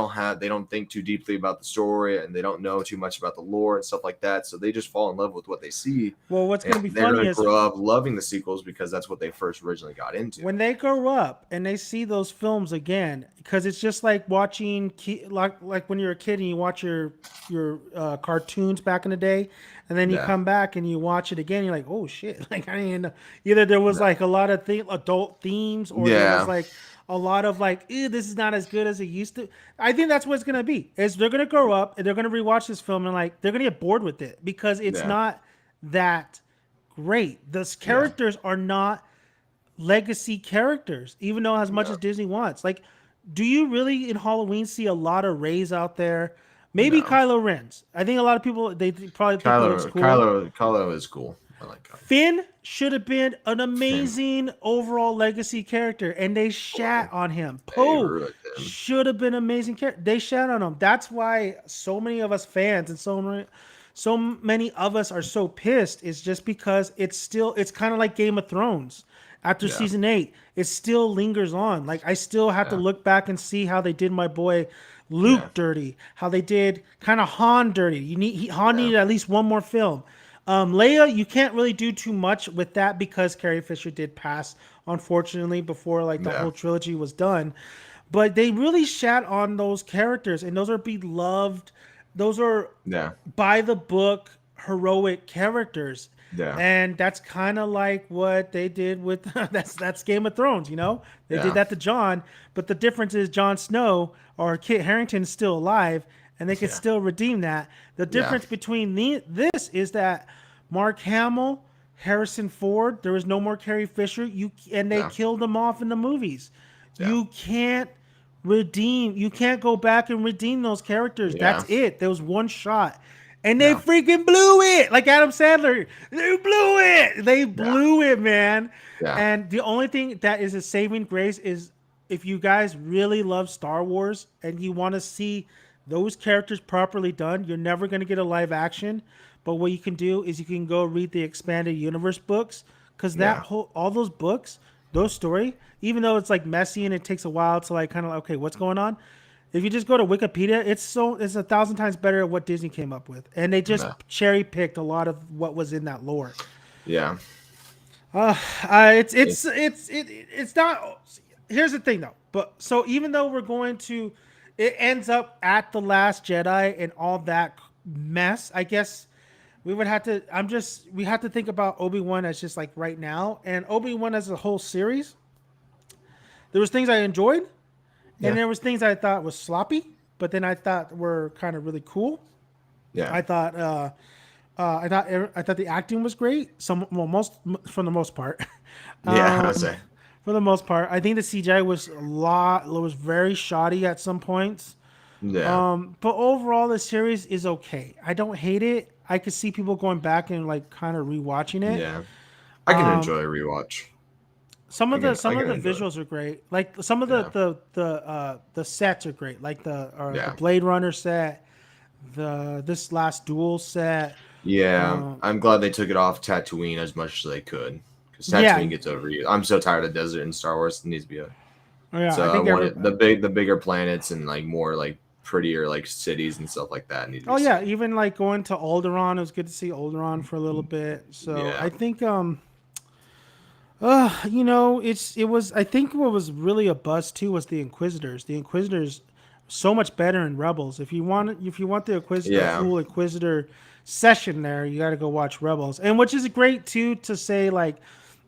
don't think too deeply about the story, and they don't know too much about the lore and stuff like that, so they just fall in love with what they see, Well, what's and gonna be they're funny going to is grow up loving the sequels because that's what they first originally got into. when they grow up and they see those films again, because it's just like watching like when you're a kid and you watch your cartoons back in the day, and then you Yeah, come back and you watch it again, you're like, oh shit! Like I didn't know. Either there was yeah, like a lot of adult themes, or there was yeah, like a lot of like, ew, this is not as good as it used to. I think that's what it's gonna be. Is they're gonna grow up and they're gonna rewatch this film and like they're gonna get bored with it because it's yeah, not that great. The yeah, characters are not legacy characters, even though as much no, as Disney wants. Like, do you really in Halloween see a lot of Rays out there? Maybe no. Kylo Ren's. I think a lot of people they probably think he looks Kylo, cool. Kylo, Kylo is cool. I like Kylo. Finn should have been an Finn, amazing overall legacy character, and they shat horrible. on him. They Poe ruined him. should have been an amazing character. They shat on him. That's why so many of us fans and so many of us are so pissed. Is just because it's kind of like Game of Thrones. After Yeah, season 8, it still lingers on. Like I still have to yeah, look back and see how they did my boy yeah, Luke dirty, how they did kind of Han dirty. Han yeah, needed at least one more film. Leia, you can't really do too much with that because Carrie Fisher did pass, unfortunately, before like the yeah, whole trilogy was done. But they really shat on those characters, and those are beloved. Those are yeah, by the book heroic characters, yeah, and that's kind of like what they did with that's Game of Thrones. They did yeah, that to Jon, but the difference is Jon Snow or Kit Harington is still alive, and they could yeah, still redeem that. The yeah, difference between this is that Mark Hamill, Harrison Ford, there was no more Carrie Fisher. And they yeah, killed them off in the movies. yeah, You can't you can't go back and redeem those characters. yeah, That's it. There was one shot. And they yeah, freaking blew it. Like Adam Sandler. They blew it. They yeah, blew it, man. yeah, And the only thing that is a saving grace is if you guys really love Star Wars and you want to see those characters properly done, you're never going to get a live action. But what you can do is you can go read the expanded universe books, because yeah, all those books, those story, even though it's like messy and it takes a while to like kind of like, okay, what's going on? If you just go to Wikipedia, it's 1,000 times better at what Disney came up with, and they just yeah, cherry picked a lot of what was in that lore. yeah. Uh, It, it's not. Here's the thing though, but so even though it ends up at the Last Jedi and all that mess, I guess we would have to. We have to think about Obi-Wan as just like right now, and Obi-Wan as a whole series. There was things I enjoyed, and yeah, there was things I thought was sloppy, but then I thought were kind of really cool. yeah, I thought I thought the acting was great. Most for the most part. yeah. I would um, say, for the most part, I think the CGI was very shoddy at some points. yeah, But overall, the series is okay. I don't hate it. I could see people going back and like kind of rewatching it. yeah. I can enjoy a rewatch. Some I of can the enjoy it. visuals are great. Like some of Yeah, the sets are great. Like the yeah, Blade Runner set, this last Duel set. yeah. Um, I'm glad they took it off Tatooine as much as they could because yeah, Tatooine gets overused. I'm so tired of desert in Star Wars. It needs to be a yeah. I So I think every. wanted the bigger planets and like more like prettier like cities and stuff like that need to Oh be yeah, seen. even like going to Alderaan, it was good to see Alderaan for a little bit. So Yeah, I think it was I think what was really a buzz too was the Inquisitors. The Inquisitors so much better in Rebels. If you want the Yeah, full Inquisitor session there, you got to go watch Rebels. And which is great too to say like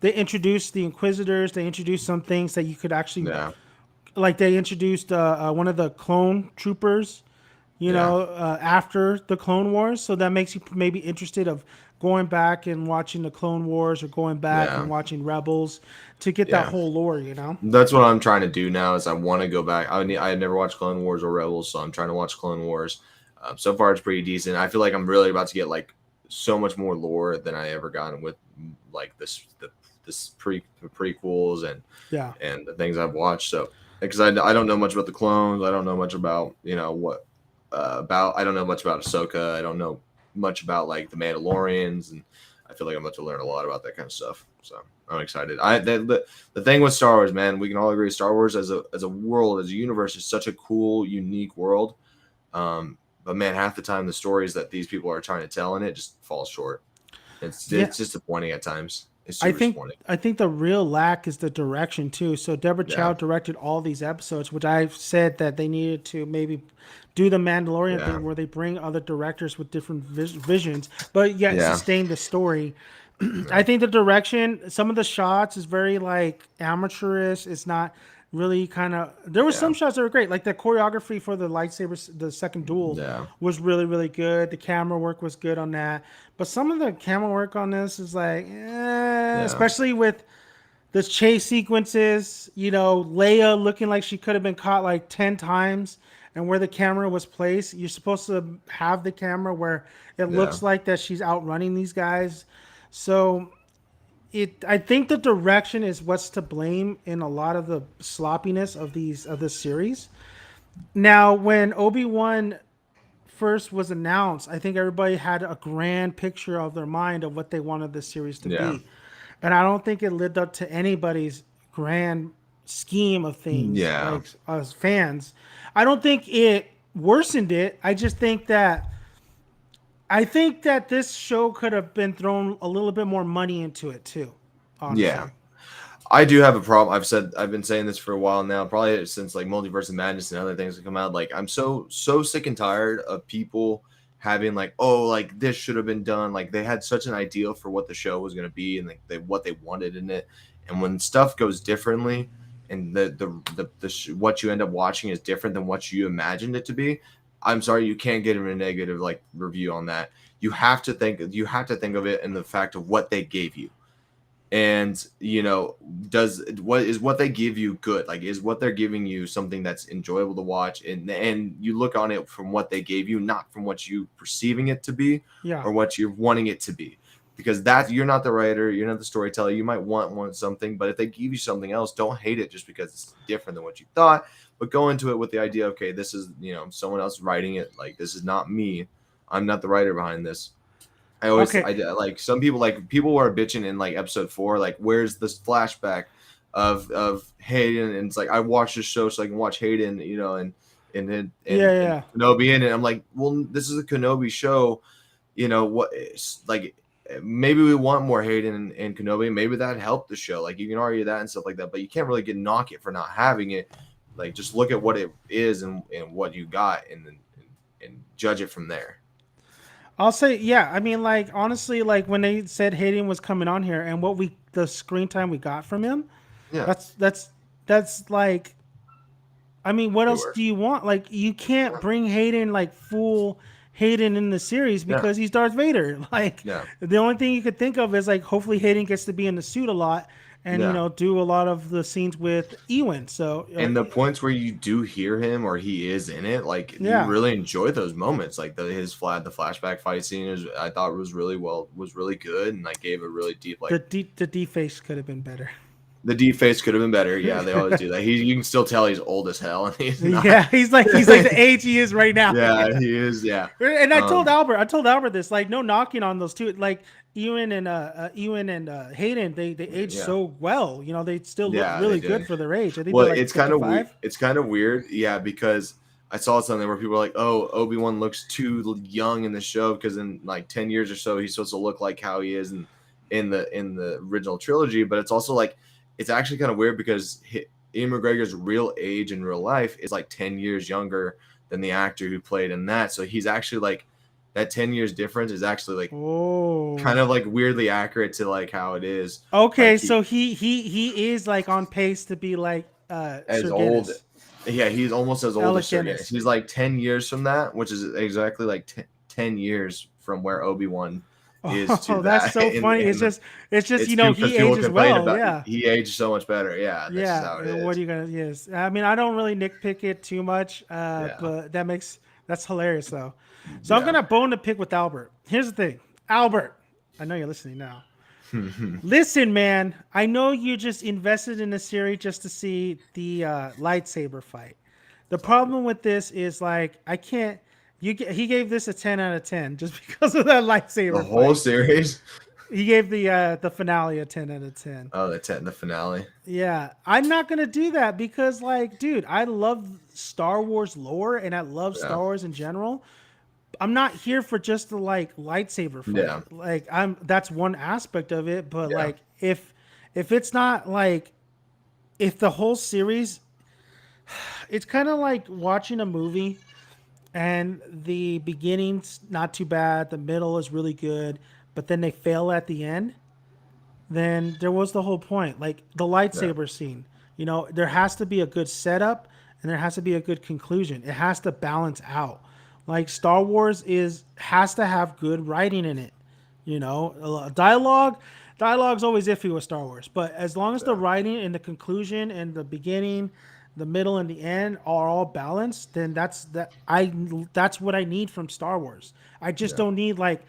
they introduced the Inquisitors, they introduced some things that you could actually yeah, like they introduced one of the clone troopers, yeah, after the Clone Wars. So that makes you maybe interested of going back and watching the Clone Wars or going back and yeah, watching Rebels to get that yeah. whole lore. That's what I'm trying to do now. Is I want to go back. I had never watched Clone Wars or Rebels, so I'm trying to watch Clone Wars. So far, it's pretty decent. I feel like I'm really about to get like so much more lore than I ever gotten with like this prequels Yeah. and the things I've watched. So because I don't know much about the clones, I don't know much about what about I don't know much about Ahsoka. I don't know much about like the Mandalorians, and I feel like I'm about to learn a lot about that kind of stuff. So I'm excited. The thing with Star Wars, man, we can all agree Star Wars as a world, as a universe, is such a cool, unique world. But man, half the time the stories that these people are trying to tell in it just falls short. Yeah. It's disappointing at times. It's I super think disappointing. I think the real lack is the direction too. So Deborah Yeah, Chow directed all these episodes, which I've said that they needed to maybe do the Mandalorian yeah, thing where they bring other directors with different visions, but yet yeah, sustain the story. I yeah, think the direction, some of the shots is very like amateurish. It's not really kind of. There were yeah, some shots that were great, like the choreography for the lightsabers, the second duel yeah, was really really good. The camera work was good on that, but some of the camera work on this is like, yeah, especially with the chase sequences. Leia looking like she could have been caught like 10 times, and where the camera was placed, you're supposed to have the camera where it yeah, looks like that she's outrunning these guys. So I think the direction is what's to blame in a lot of the sloppiness of this series. Now, when Obi-Wan first was announced, I think everybody had a grand picture of their mind of what they wanted this series to yeah, be. And I don't think it lived up to anybody's grand scheme of things, yeah, like as fans. I don't think it worsened it. I think that this show could have been thrown a little bit more money into it too, yeah. honestly. I do have a problem. I've been saying this for a while now, probably since like Multiverse of Madness and other things have come out. Like I'm so sick and tired of people having like, oh, like this should have been done. Like they had such an ideal for what the show was going to be and like what they wanted in it. And when stuff goes differently and what you end up watching is different than what you imagined it to be, I'm sorry, you can't get a negative like review on that. You have to think of it in the fact of what they gave you. And does what they give you good? Like, is what they're giving you something that's enjoyable to watch? And you look on it from what they gave you, not from what you perceiving it to be Yeah. or what you're wanting it to be, because that you're not the writer, you're not the storyteller. You might want something, but if they give you something else, don't hate it just because it's different than what you thought, but go into it with the idea, okay, this is someone else writing it. Like, this is not me. I'm not the writer behind this. Okay. I like some people, like people were bitching in like episode 4, like where's this flashback of Hayden, and it's like I watched this show so I can watch Hayden, Yeah. and Yeah. Kenobi in it. I'm like, well, this is a Kenobi show, like maybe we want more Hayden and Kenobi. Maybe that helped the show. Like you can argue that and stuff like that, but you can't really knock it for not having it. Like just look at what it is and what you got, and judge it from there. I'll say, yeah. I mean, like honestly, like when they said Hayden was coming on here, and the screen time we got from him, Yeah, that's like, I mean, what it else worked. do you want? Like, you can't Yeah, bring Hayden like full Hayden in the series yeah, because he's Darth Vader. Like, yeah. the only thing you could think of is like, hopefully Hayden gets to be in the suit a lot and Yeah. do a lot of the scenes with Ewan. So, And the points where you do hear him or he is in it, like you yeah, really enjoy those moments. Like the flashback fight scene I thought was really good, and like gave a really deep like the D face could have been better. the deep face could have been better. Yeah, they always do that. You can still tell he's old as hell, and he's not. Yeah, he's like the age he is right now. Yeah, Yeah. he is. Yeah. And Um. I told Albert this, like no knocking on those two, like Ewan and Hayden, they aged Yeah. so well. They still look Yeah, they really good did. for their age. I think they're Well, like it's kind of 55. it's kind of weird, yeah, because I saw something where people were like, "Oh, Obi-Wan looks too young in the show because in like 10 years or so he's supposed to look like how he is in the original trilogy." But it's also like it's actually kind of weird because Ian McGregor's real age in real life is like 10 years younger than the actor who played in that. So he's actually like that 10 years difference is actually like kind Oh. of like weirdly accurate to like how it is. Okay, Like he so he is like on pace to be like as Sir old. Guinness. Yeah, he's almost as old as Alec Sir Guinness. Guinness. He's like 10 years from that, which is exactly like 10 years from where Obi-Wan is to Oh, that's that. so funny. In the, it's just it's he because people ages complain well. about Yeah. he aged so much better. Yeah, that's just Yeah, how it what is. are you gonna? Yes, I mean I don't really nitpick it too much, Yeah, but that's hilarious though. So I'm yeah. gonna bone to pick with Albert. Here's the thing, Albert. I know you're listening now. Listen, man. I know you just invested in a series just to see the lightsaber fight. The It's all good. problem with this is like I can't. He gave this a 10 out of 10 just because of that The lightsaber whole fight. series. He gave the finale a 10 out of 10. Oh, the finale. Yeah, I'm not gonna do that because, like, dude, I love Star Wars lore and I love Yeah, Star Wars in general. I'm not here for just the like lightsaber fight. yeah, Like, I'm that's one aspect of it, but yeah, like, if it's not like if the whole series, it's kind of like watching a movie and the beginning's not too bad, the middle is really good, but then they fail at the end, then there was the whole point. Like the yeah, lightsaber scene, there has to be a good setup and there has to be a good conclusion. It has to balance out. Like Star Wars is has to have good writing in it. Dialogue's always iffy with Star Wars, but as long as the yeah, writing and the conclusion and the beginning, the middle and the end are all balanced, then that's what I need from Star Wars. I just yeah, don't need like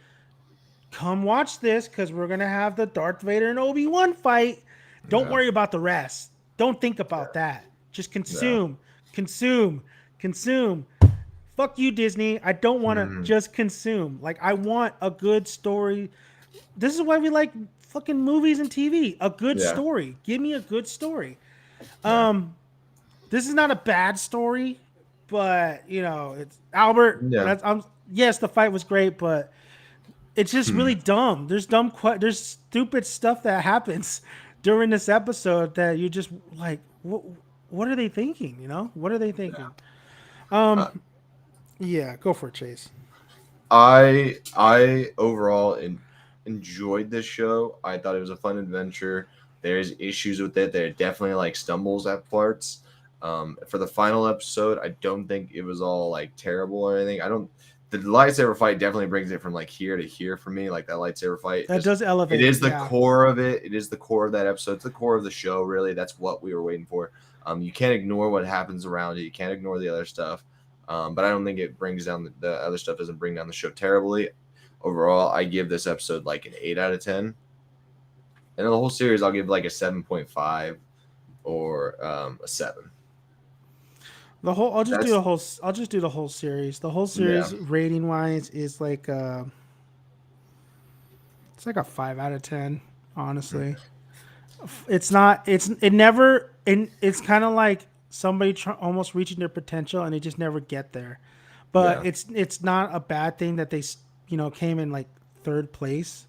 come watch this because we're gonna have the Darth Vader and Obi-Wan fight. Don't yeah, worry about the rest. Don't think yeah, about that. Just yeah. consume, consume, consume. Fuck you, Disney. I don't want to Mhm. just consume. Like I want a good story. This is why we like fucking movies and TV. A good Yeah, story. Give me a good story. yeah, This is not a bad story, but it's Albert. yeah. Yes, the fight was great, but it's just really dumb. There's stupid stuff that happens during this episode that you just like what are they thinking, What are they Yeah. thinking? Uh, Yeah, go for it, Chase. I overall enjoyed this show. I thought it was a fun adventure. There's issues with it. There are definitely like stumbles at parts. For the final episode, I don't think it was all like terrible or anything. I don't. The lightsaber fight definitely brings it from like here to here for me. Like that lightsaber fight, That just does it elevate it, is the yeah. core of it. It is the core of that episode. It's the core of the show. Really, that's what we were waiting for. You can't ignore what happens around it. You can't ignore the other stuff. But I don't think it brings down the other stuff. Doesn't bring down the show terribly. Overall, I give this episode like an 8 out of 10, and in the whole series, I'll give like a 7.5 or a 7. The whole That's I'll just do the whole series. The whole yeah, series rating wise is like it's like a 5 out of 10, honestly. It's not it never and it's kind of like somebody almost reaching their potential and they just never get there. But yeah, it's not a bad thing that they came in like third place.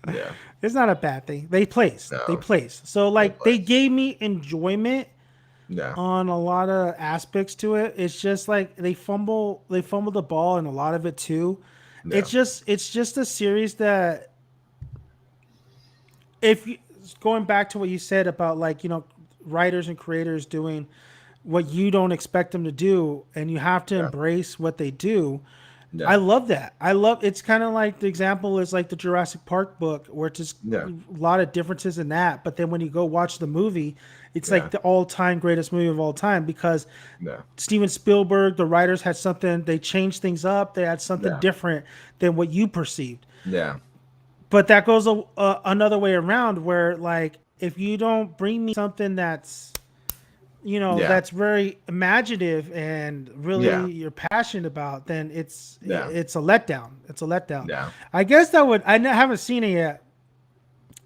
yeah. It's not a bad thing. They placed. They No, placed. So they like they play. gave me enjoyment Yeah, on a lot of aspects to it. It's just like they fumble the ball in a lot of it too. yeah, It's just a series that if you, going back to what you said about like writers and creators doing what you don't expect them to do and you have to yeah, embrace what they do. I yeah, love that. I love it's kind of like the example is like the Jurassic Park book where it's just yeah, a lot of differences in that, but then when you go watch the movie, it's yeah, like the all-time greatest movie of all time because yeah, Steven Spielberg, the writers had something, they changed things up, they had something yeah, different than what you perceived. yeah, But that goes another way around where like if you don't bring me something yeah, that's very imaginative and yeah, really you're passionate about, then it's yeah, it's a letdown. It's a letdown. yeah, I guess that would haven't seen it yet,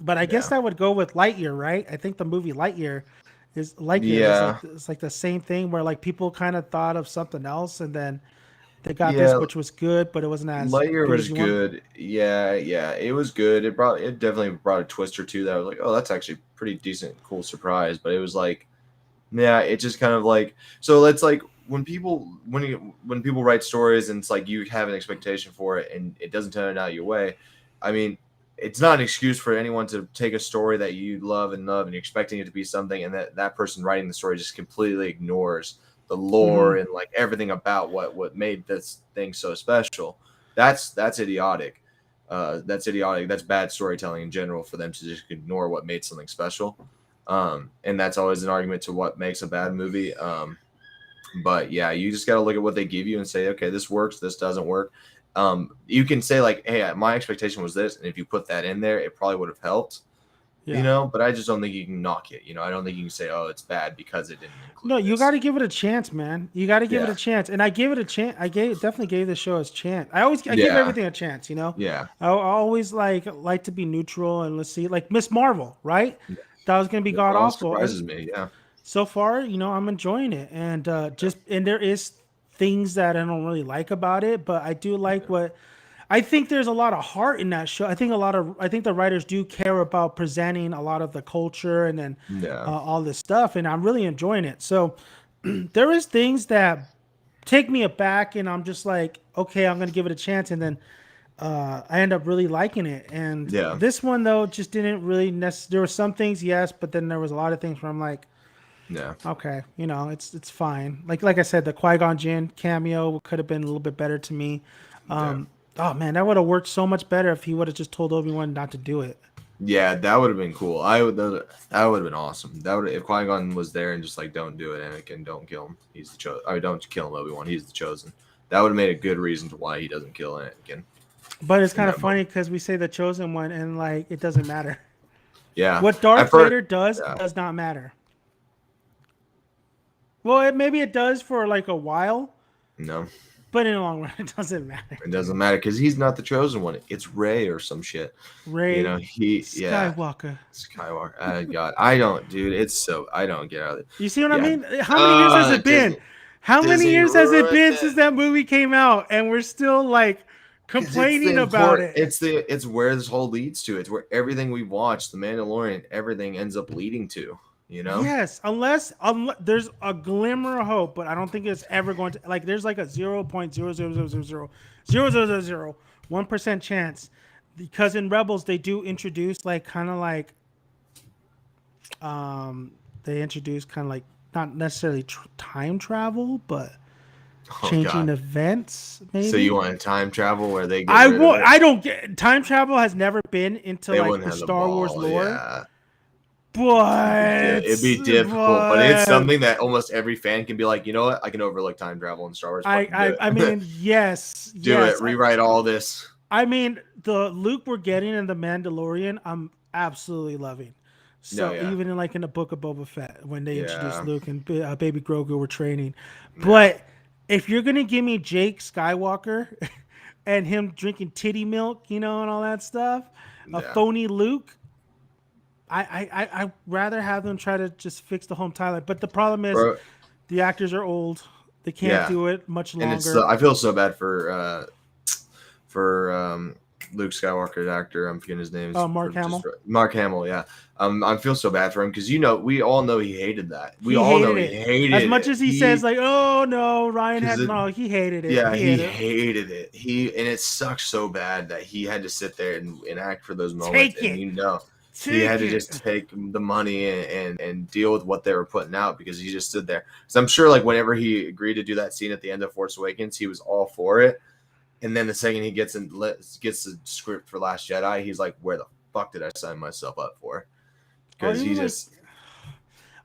but I guess yeah, that would go with Lightyear, right? I think the movie Lightyear is like yeah, it's like the same thing where like people kind of thought of something else and then they got this yeah. which was good, but it wasn't as Lightyear good was as you want. good. Yeah, yeah, it was good. It definitely brought a twist or two that I was like, oh, that's actually pretty decent, cool surprise. But it was like Yeah, it just kind of like, so it's like when people write stories and it's like you have an expectation for it and it doesn't turn out your way. I mean, it's not an excuse for anyone to take a story that you love and you're expecting it to be something, and that person writing the story just completely ignores the Hmm. lore and like everything about what made this thing so special. That's idiotic. That's idiotic. That's bad storytelling in general for them to just ignore what made something special. And that's always an argument to what makes a bad movie. But yeah, you just got to look at what they give you and say, okay, this works, this doesn't work. You can say like, hey, my expectation was this, and if you put that in there, it probably would have helped, Yeah. But I just don't think you can knock it. I don't think you can say, oh, it's bad because it didn't include No, you got this. to give it a chance, man. You got to give it Yeah, a chance, and I gave it a chance. Definitely gave the show a chance. I give yeah, everything a chance. yeah. I always like to be neutral and let's see, like Miss Marvel, right? That was gonna be It god all awful, and surprises me. Yeah, so far, I'm enjoying it, and there is things that I don't really like about it, but I do like what I think. There's a lot of heart in that show. I think the writers do care about presenting a lot of the culture and then yeah, all this stuff, and I'm really enjoying it. So there is things that take me aback, and I'm just like, okay, I'm gonna give it a chance, and then I end up really liking it. And yeah, this one though just didn't really there were some things, yes, but then there was a lot of things where I'm like, yeah, okay, it's fine. Like I said, the Qui-Gon Jinn cameo could have been a little bit better to me. yeah. Oh man, that would have worked so much better if he would have just told Obi-Wan not to do it. Yeah, that would have been cool. That would have been awesome. That would if Qui Gon was there and just like, don't do it, Anakin, don't kill him. He's the chosen. I mean, don't kill him, Obi-Wan. He's the chosen. That would have made a good reason to why he doesn't kill Anakin But it's in kind of that funny moment. because we say the chosen one, and like it doesn't matter. Yeah, What I've Darth heard. Vader Yeah, does not matter. Well, maybe it does for like a while, no, but in the long run, it doesn't matter. it doesn't matter because he's not the chosen one. It's Ray or some shit. Ray Yeah, Skywalker. Skywalker. God, I don't, dude. It's so I don't get out of it. You see what I Yeah, mean? How many years has it been? Disney. How many Disney years has it ruined been it. since that movie came out, and we're still like Because it's the complaining about important, it? it's where this whole leads to. It's where everything we've watched, The Mandalorian, everything ends up leading to. You know? Yes, unless there's a glimmer of hope, but I don't think it's ever going to. Like, there's like a 0.000000001% chance, because in Rebels they do introduce like kind of like they introduce kind of like not necessarily time travel, but Oh changing God. events So you maybe. want to time travel where they get I rid of won't. it? I don't get time travel has never been into They like wouldn't the have the Star Wars ball. lore, Yeah, but it'd be difficult. But it's something that almost every fan can be like, you know what? I can overlook time travel in Star Wars. Fucking do I it. mean, yes, Do it. yes. Rewrite all this. I mean, the Luke we're getting in the Mandalorian, I'm absolutely loving. No, So yeah, even in like in the Book of Boba Fett, when they introduced yeah, Luke and Baby Grogu were training, yeah, but if you're gonna give me Jake Skywalker and him drinking titty milk, and all that stuff, a yeah. phony Luke, I rather have them try to just fix the home Tyler. But the problem is Bro, the actors are old; they can't yeah. do it much And it's longer. I feel so bad for Luke Skywalker's actor. I'm forgetting his name. Mark Just Hamill. Mark Hamill. Yeah. I feel so bad for him because we all know he hated that. We He all know hated he it. As hated much it. as he says like, "Oh no, Ryan Because had it no," he hated it. yeah He he hated it. hated it. And it sucks so bad that he had to sit there and act for those moments, Take and it. he had Take to it. just take the money and deal with what they were putting out because he just stood there. So I'm sure like whenever he agreed to do that scene at the end of Force Awakens, he was all for it. And then the second he gets the script for Last Jedi, he's like, "Where the fuck did I sign myself up for?" Or Because even he like, just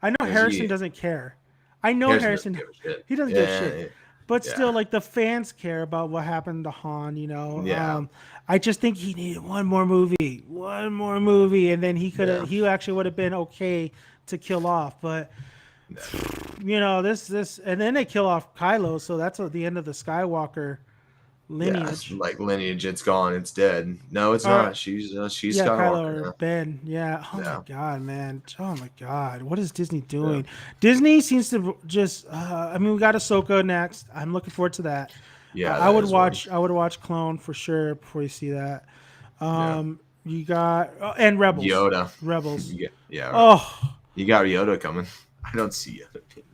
I know because Harrison he doesn't care. I know Harrison doesn't Harrison, give a shit. he doesn't give a shit. Yeah, But yeah, still, like the fans care about what happened to Han. yeah, I just think he needed one more movie, and then yeah, he actually would have been okay to kill off. But yeah. this, and then they kill off Kylo, so that's at the end of the Skywalker Yeah, lineage. like lineage, it's gone, it's dead. No, it's Or not. She's yeah, Kylo Skywalker or now. Ben. Yeah. Oh my Yeah, god, man. Oh my god. What is Disney yeah, doing? Disney seems to just. I mean, we got Ahsoka next. I'm looking forward to that. yeah. That is one. I would watch Clone for sure before you see that. Yeah, You got and Rebels. Yoda. Rebels. Yeah, yeah. Oh, You got Yoda coming. I don't see Yoda being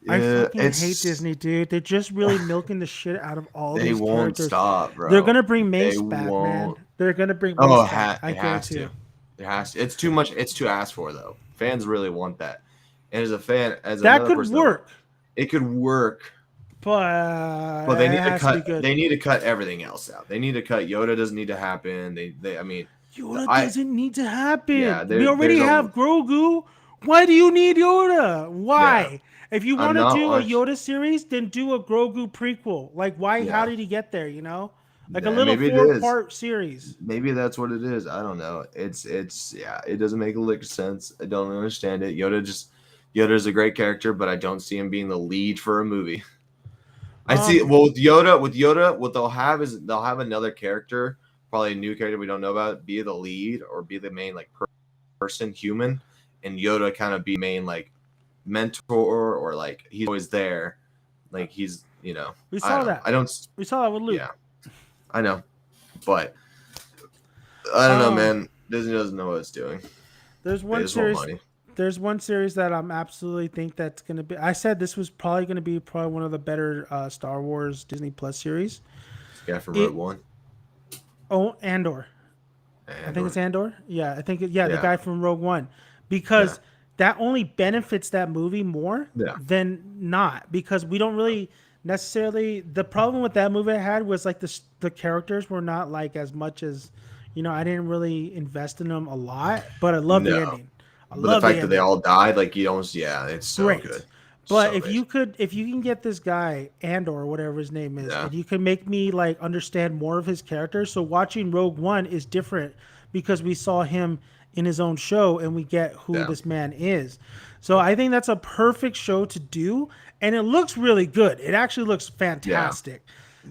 I yeah, fucking hate it's Disney, dude. They're just really milking the shit out of all they these won't characters. stop, They're bro. gonna bring They Mace back, man. won't. They're gonna bring Oh, Mace back. I it has guarantee you. to. It has to. It's too much. It's too asked for though. Fans really want that. And as a fan, as That another could person, that work, it could work, but but they it need to has to be cut. good. They need to cut everything else out. They need to cut. Yoda doesn't need to happen. I mean, Yoda I. doesn't need to happen. Yeah. We already There's a. have Grogu. Why do you need Yoda? Yeah. Why? If you I'm want to not do a watch. Yoda series, then do a Grogu prequel. Like, why? How Yeah. did he get there? You know, like a Yeah. little Maybe it is. four-part series. Maybe that's what it is. I don't know. It's yeah. It doesn't make a lick of sense. I don't understand it. Yoda's a great character, but I don't see him being the lead for a movie. I see. Um, Well, with Yoda, what they'll have is they'll have another character, probably a new character we don't know about, be the lead or be the main like person, human, and Yoda kind of be main like mentor or like he's always there, like he's we I saw don't know. that. I don't. We saw that with Yeah, Luke. I know, but I don't know, Um, man. Disney doesn't know what it's doing. there's They one just want series. money. There's one series that I'm absolutely think that's gonna be. I said this was probably gonna be probably one of the better Star Wars Disney Plus series. This guy from Rogue It One, Andor. I think Andor. it's Andor. Yeah, I think yeah, the Yeah, guy from Rogue One, yeah, because that only benefits that movie more yeah. than not because we don't really necessarily. The problem with that movie I had was like the characters were not like as much as, I didn't really invest in them a lot, but I love the No, ending. I but the love the fact that they ending. all died, like you almost, yeah, it's so Great. good, But so good. if you can get this guy Andor or whatever his name is, Yeah, and you can make me like understand more of his character, so watching Rogue One is different because we saw him in his own show and we get who yeah, this man is. So I think that's a perfect show to do, and it looks really good. It actually looks yeah, fantastic.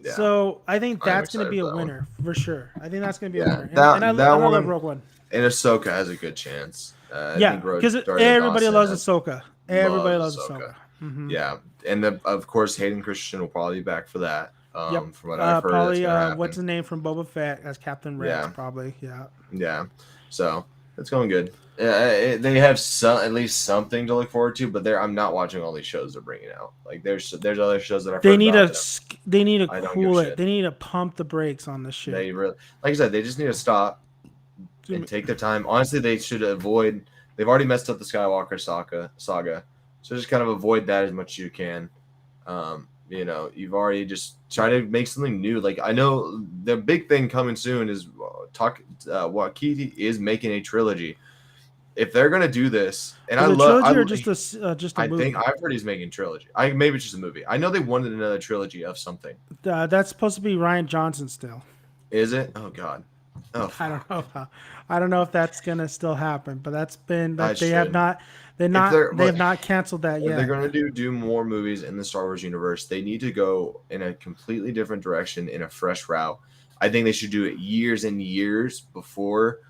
yeah. So I think I'm that's going to excited be a for that one. winner for sure. I think that's going to be a Yeah, winner, that and I love one Rogue One. and Ahsoka has a good chance. I Yeah, think because Rosario everybody Dawson loves Ahsoka. Everybody loves loves Ahsoka. Ahsoka. Hmm. Yeah, and of course Hayden Christensen will probably be back for that. Yep. From what I've heard, that's Probably gonna what's happen. his name from Boba Fett as Captain Rex, Yeah, probably. Yeah. yeah. So it's going good. They have at least something to look forward to, but I'm not watching all these shows they're bringing out. Like there's other shows that I've They heard need about to that they need to I don't give a cool it. shit. They need to pump the brakes on this shit. They really, like I said, they just need to stop and take their time. Honestly, they should avoid. They've already messed up the Skywalker saga, so just kind of avoid that as much as you can. You've already just try to make something new. Like I know the big thing coming soon is Wakiti is making a trilogy. If they're gonna do this, and Is I it a love, trilogy or just a I think movie? I've heard he's making trilogy. Maybe it's just a movie. I know they wanted another trilogy of something. That's supposed to be Ryan Johnson still. Is it? Oh God. Oh I don't fuck. know. I don't know if that's gonna still happen, but that's been I that should. If they have not canceled that if they're yet. going to do more movies in the Star Wars universe, they need to go in a completely different direction, in a fresh route. I think they should do it years and years before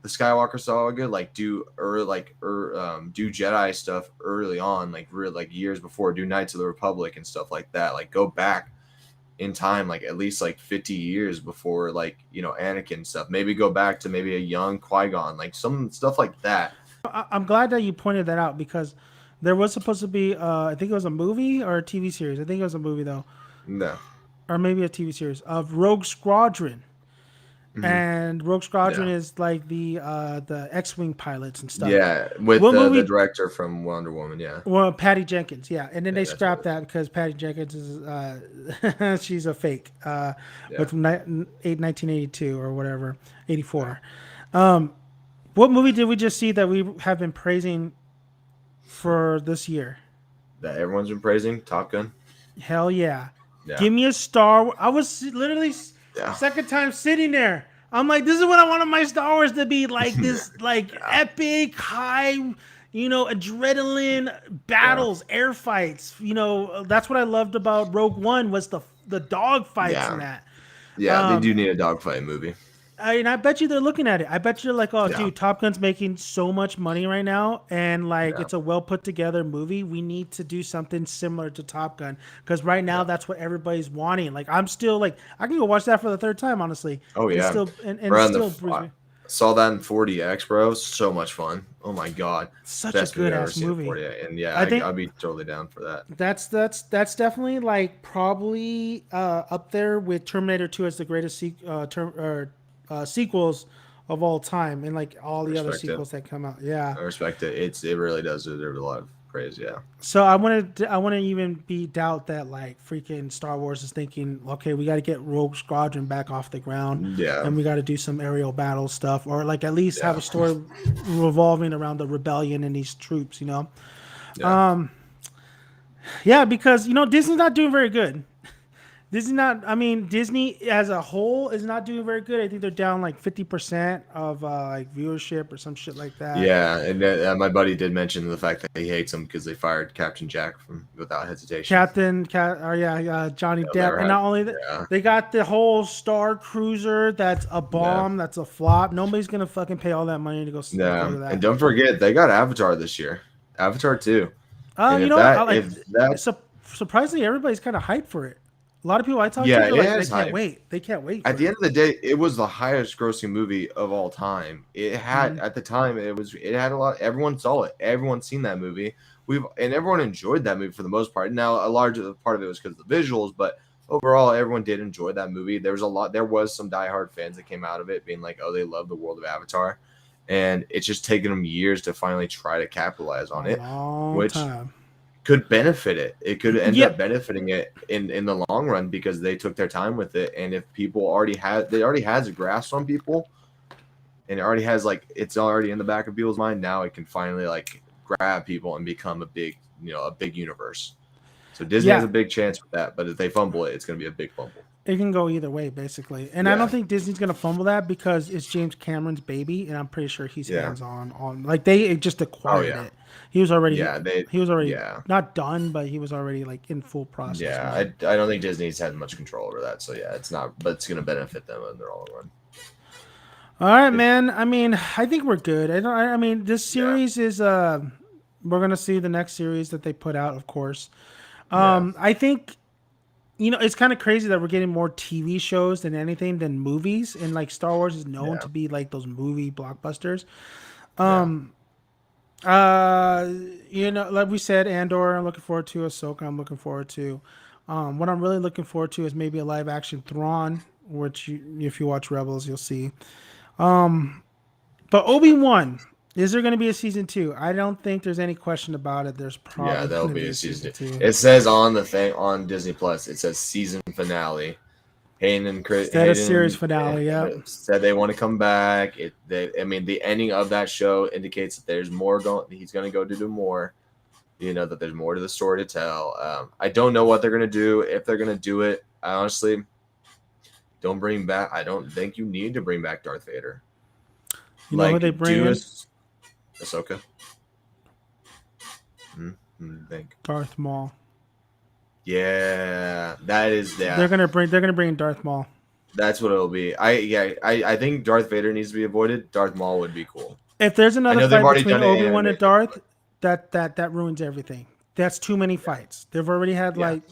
the Skywalker saga, like do do Jedi stuff early on, like years before, do Knights of the Republic and stuff like that. Like go back in time, like at least like 50 years before, like Anakin stuff. Maybe go back to maybe a young Qui-Gon, like some stuff like that. I'm glad that you pointed that out because there was supposed to be I think it was a movie or a TV series. I think it was a movie though, No. or maybe a TV series of Rogue Squadron. Hmm. And Rogue Squadron Yeah. is like the X-wing pilots and stuff. Yeah, with What the movie? director from Wonder Woman. Yeah, Well, Patty Jenkins, yeah, and then yeah, they that's what scrapped it is. that because Patty Jenkins is she's a fake Yeah. with 1982 or whatever, 84. What movie did we just see that we have been praising for this year? That everyone's been praising Top Gun. Hell yeah. Yeah, Give me a Star. I was literally yeah, second time sitting there. I'm like, this is what I wanted my Star Wars to be like. This like yeah, epic high, adrenaline yeah, battles, air fights. That's what I loved about Rogue One was the dog fights and yeah, that. yeah. They Um, do need a dogfight movie. I bet you they're looking at it. I bet you're like, oh, Yeah, dude, Top Gun's making so much money right now, and like yeah, it's a well put together movie. We need to do something similar to Top Gun because right now yeah. that's what everybody's wanting. Like I'm still like I can go watch that for the third time, honestly, Oh and yeah, still and around still brings me. saw that in 4DX, bro. So much fun. Oh my god, Such a best movie good I've ever ass seen in movie. 4DX. And yeah, I think I'd be totally down for that. that's definitely like probably up there with Terminator 2 as the greatest sequels of all time, and like all I the other respect it. sequels that come out. Yeah. I respect it. It really does deserve a lot of praise. Yeah. So I want to even be doubt that like freaking Star Wars is thinking, okay, we got to get Rogue Squadron back off the ground, Yeah. and we got to do some aerial battle stuff, or like at least have Yeah. a story revolving around the rebellion and these troops. Yeah. Yeah, because Disney's not doing very good. Disney not. I mean, Disney as a whole is not doing very good. I think they're down like 50% of like viewership or some shit like that. Yeah, and my buddy did mention the fact that he hates them because they fired Captain Jack from without hesitation. Johnny They'll never Depp, and have. not only that, Yeah. they got the whole Star Cruiser that's a Yeah. bomb, that's a flop. Nobody's gonna fucking pay all that money to go Yeah. to And that. don't forget, they got Avatar this year. Avatar 2. And You if know what? I that, like. if that, Surprisingly, everybody's kind of hyped for it. A lot of people I talk to, yeah, they're it like, they has can't hype. wait. They can't wait At for the it. end of the day, it was the highest grossing movie of all time. It had Mhm. at the time it had a lot. Everyone saw it. Everyone's seen that movie. And everyone enjoyed that movie for the most part. Now a large part of it was because of the visuals, but overall everyone did enjoy that movie. There was a lot. There was some diehard fans that came out of it being like, oh, they love the world of Avatar, and it's just taken them years to finally try to capitalize on A it, long which time. could benefit it. It could end up Yep. benefiting it in the long run because they took their time with it. And if people already has a grasp on people, and it already has like it's already in the back of people's mind. Now it can finally like grab people and become a big universe. So Disney has Yeah. a big chance with that. But if they fumble it, it's going to be a big fumble. It can go either way, basically. And I don't Yeah, think Disney's gonna fumble that because it's James Cameron's baby, and I'm pretty sure he's yeah. hands on like they just Oh acquired yeah, it. He was already yeah. They he was already yeah. not done, but he was already like in full process Yeah, mode. I don't think Disney's had much control over that. So yeah, it's not, but it's going to benefit them in the long run. All right, It, man. I mean, I think we're good. I mean, this yeah, series is we're gonna see the next series that they put out, of course. yeah, I think it's kind of crazy that we're getting more TV shows than anything than movies, and like Star Wars is known yeah, to be like those movie blockbusters. yeah. Uh, like we said, Andor, I'm looking forward to. Ahsoka, I'm looking forward to. What I'm really looking forward to is maybe a live action Thrawn, which if you watch Rebels, you'll see. But Obi-Wan, is there going to be a season two? I don't think there's any question about it. There's Yeah, probably that'll going to be be a a season season. two. It says on the thing on Disney Plus, it says season finale. Instead of series finale, yeah. Said they want to come back. I mean, the ending of that show indicates that there's more going. He's going to go to do more. That there's more to the story to tell. I don't know what they're going to do. If they're going to do it, I honestly don't bring back. I don't think you need to bring back Darth Vader. You know who they bring in? Ahsoka. Think. Darth Maul. Yeah, that is that. They're gonna bring in Darth Maul. That's what it'll be. I think Darth Vader needs to be avoided. Darth Maul would be cool. If there's I another know they've fight already between done it in Obi-Wan and animation. Darth, that ruins everything. That's too many fights. They've already had Yeah. like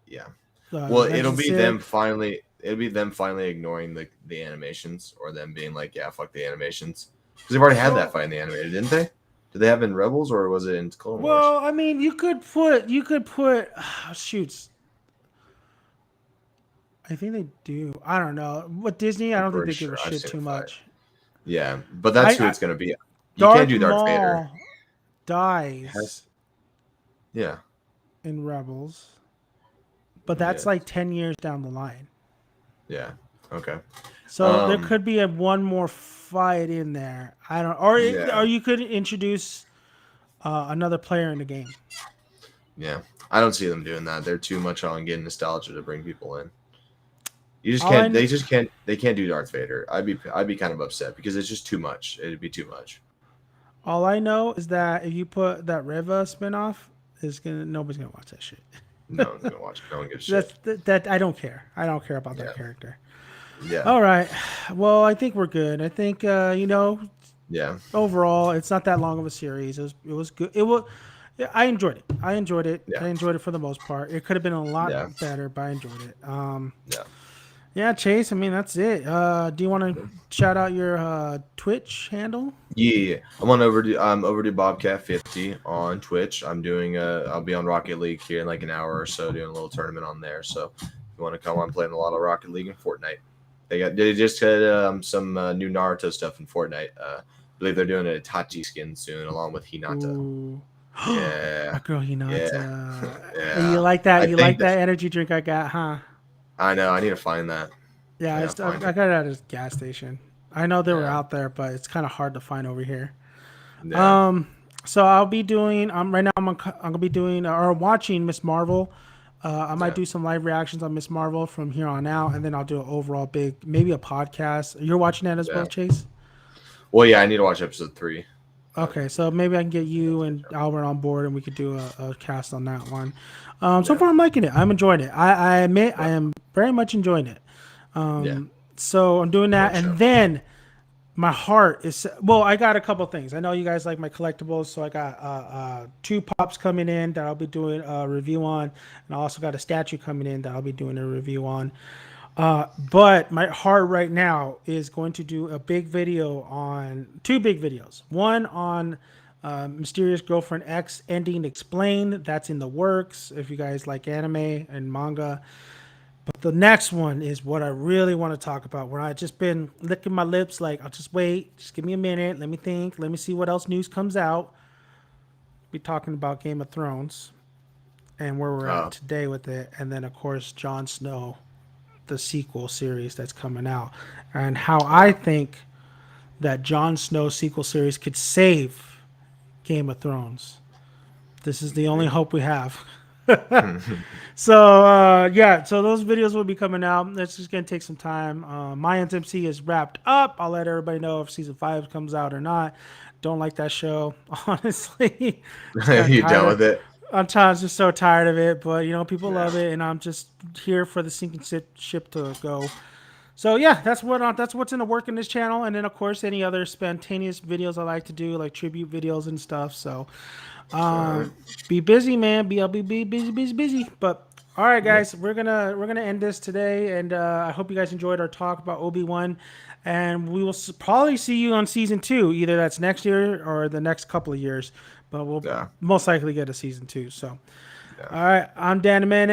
Yeah. Well, Revenge it'll of the be them Sith. finally. It'll be them finally ignoring the animations, or them being like, yeah, fuck the animations, because they've already had that fight in the animated, didn't they? Did they have it in Rebels, or was it in Clone Wars? Well, I mean, you could put shoots. I think they do. I don't know. With Disney, I I'm don't think pretty they give sure a I've shit seen too a fight. much. Yeah, but that's who I it's gonna be. You can't Darth do Darth Maul Vader. dies Yeah. in Rebels, but that's Yeah. like 10 years down the line. Yeah. Okay. So there could be one more fight in there. I don't, or Yeah. or you could introduce another player in the game. Yeah. I don't see them doing that. They're too much on getting nostalgia to bring people in. You just All can't. I They kn- just can't. They can't do Darth Vader. I'd be kind of upset because it's just too much. It'd be too much. All I know is that if you put that Reva spinoff, nobody's gonna watch that shit. No one's gonna watch it. No one gives a shit. That I don't care. I don't care about Yeah. that character. Yeah. All right. Well, I think we're good. I think Yeah. overall, it's not that long of a series. It was good. Yeah, I enjoyed it. I enjoyed it. Yeah. I enjoyed it for the most part. It could have been a lot Yeah. better, but I enjoyed it. Yeah. Yeah, Chase. I mean, that's it. Do you want to shout out your Twitch handle? Yeah, I'm over to Bobcat50 on Twitch. I'll be on Rocket League here in like an hour or so doing a little tournament on there. So if you want to come on, playing a lot of Rocket League and Fortnite. They just had some new Naruto stuff in Fortnite. I believe they're doing a Itachi skin soon along with Hinata. Ooh. Yeah, My girl yeah, Hinata. You yeah. like that? I You think like that that energy drink I got, huh? I know. I need to find that. Yeah, I gotta I find got it. it at a gas station. I know they were Yeah, out there, but it's kind of hard to find over here. yeah, Um, so I'll be doing. Right now. I'm gonna be doing or watching Miss Marvel. I might yeah, do some live reactions on Miss Marvel from here on out, and then I'll do an overall big, maybe a podcast. You're watching that as well, yeah. Chase? Well, yeah. I need to watch episode 3. Okay, so maybe I can get Yeah, you and Albert on board, and we could do a cast on that one. So yeah, far, I'm liking it. I'm enjoying it. I admit yeah. I am very much enjoying it. Yeah. So I'm doing that, Fun and show. then my heart is well. I got a couple things. I know you guys like my collectibles, so I got two pops coming in that I'll be doing a review on, and I also got a statue coming in that I'll be doing a review on. But my heart right now is going to do a big video on two big videos. One on Mysterious Girlfriend X ending explained. That's in the works. If you guys like anime and manga, but the next one is what I really want to talk about. Where I just been licking my lips, like I'll just wait, just give me a minute, let me think, let me see what else news comes out. Be talking about Game of Thrones and where we're at Oh, today with it, and then of course Jon Snow, the sequel series that's coming out, and how I yeah. think that Jon Snow sequel series could save Game of Thrones. This is the only Maybe. hope we have. So yeah, so those videos will be coming out. It's just gonna take some time. My NTMC is wrapped up. I'll let everybody know if season 5 comes out or not. Don't like that show, honestly. Just kind of You done tired. with it? I'm tired, just so tired of it. But people Yeah. love it, and I'm just here for the sinking ship to go. So yeah, that's what's in the work in this channel, and then of course any other spontaneous videos I like to do, like tribute videos and stuff. So All right. be busy, man. I'll be busy, busy, busy. But all right, Yeah. guys, we're gonna end this today, and I hope you guys enjoyed our talk about Obi-Wan, and we will probably see you on season 2. Either that's next year or the next couple of years, but we'll Yeah. most likely get a season 2. So Yeah. all right, I'm Dan Mane.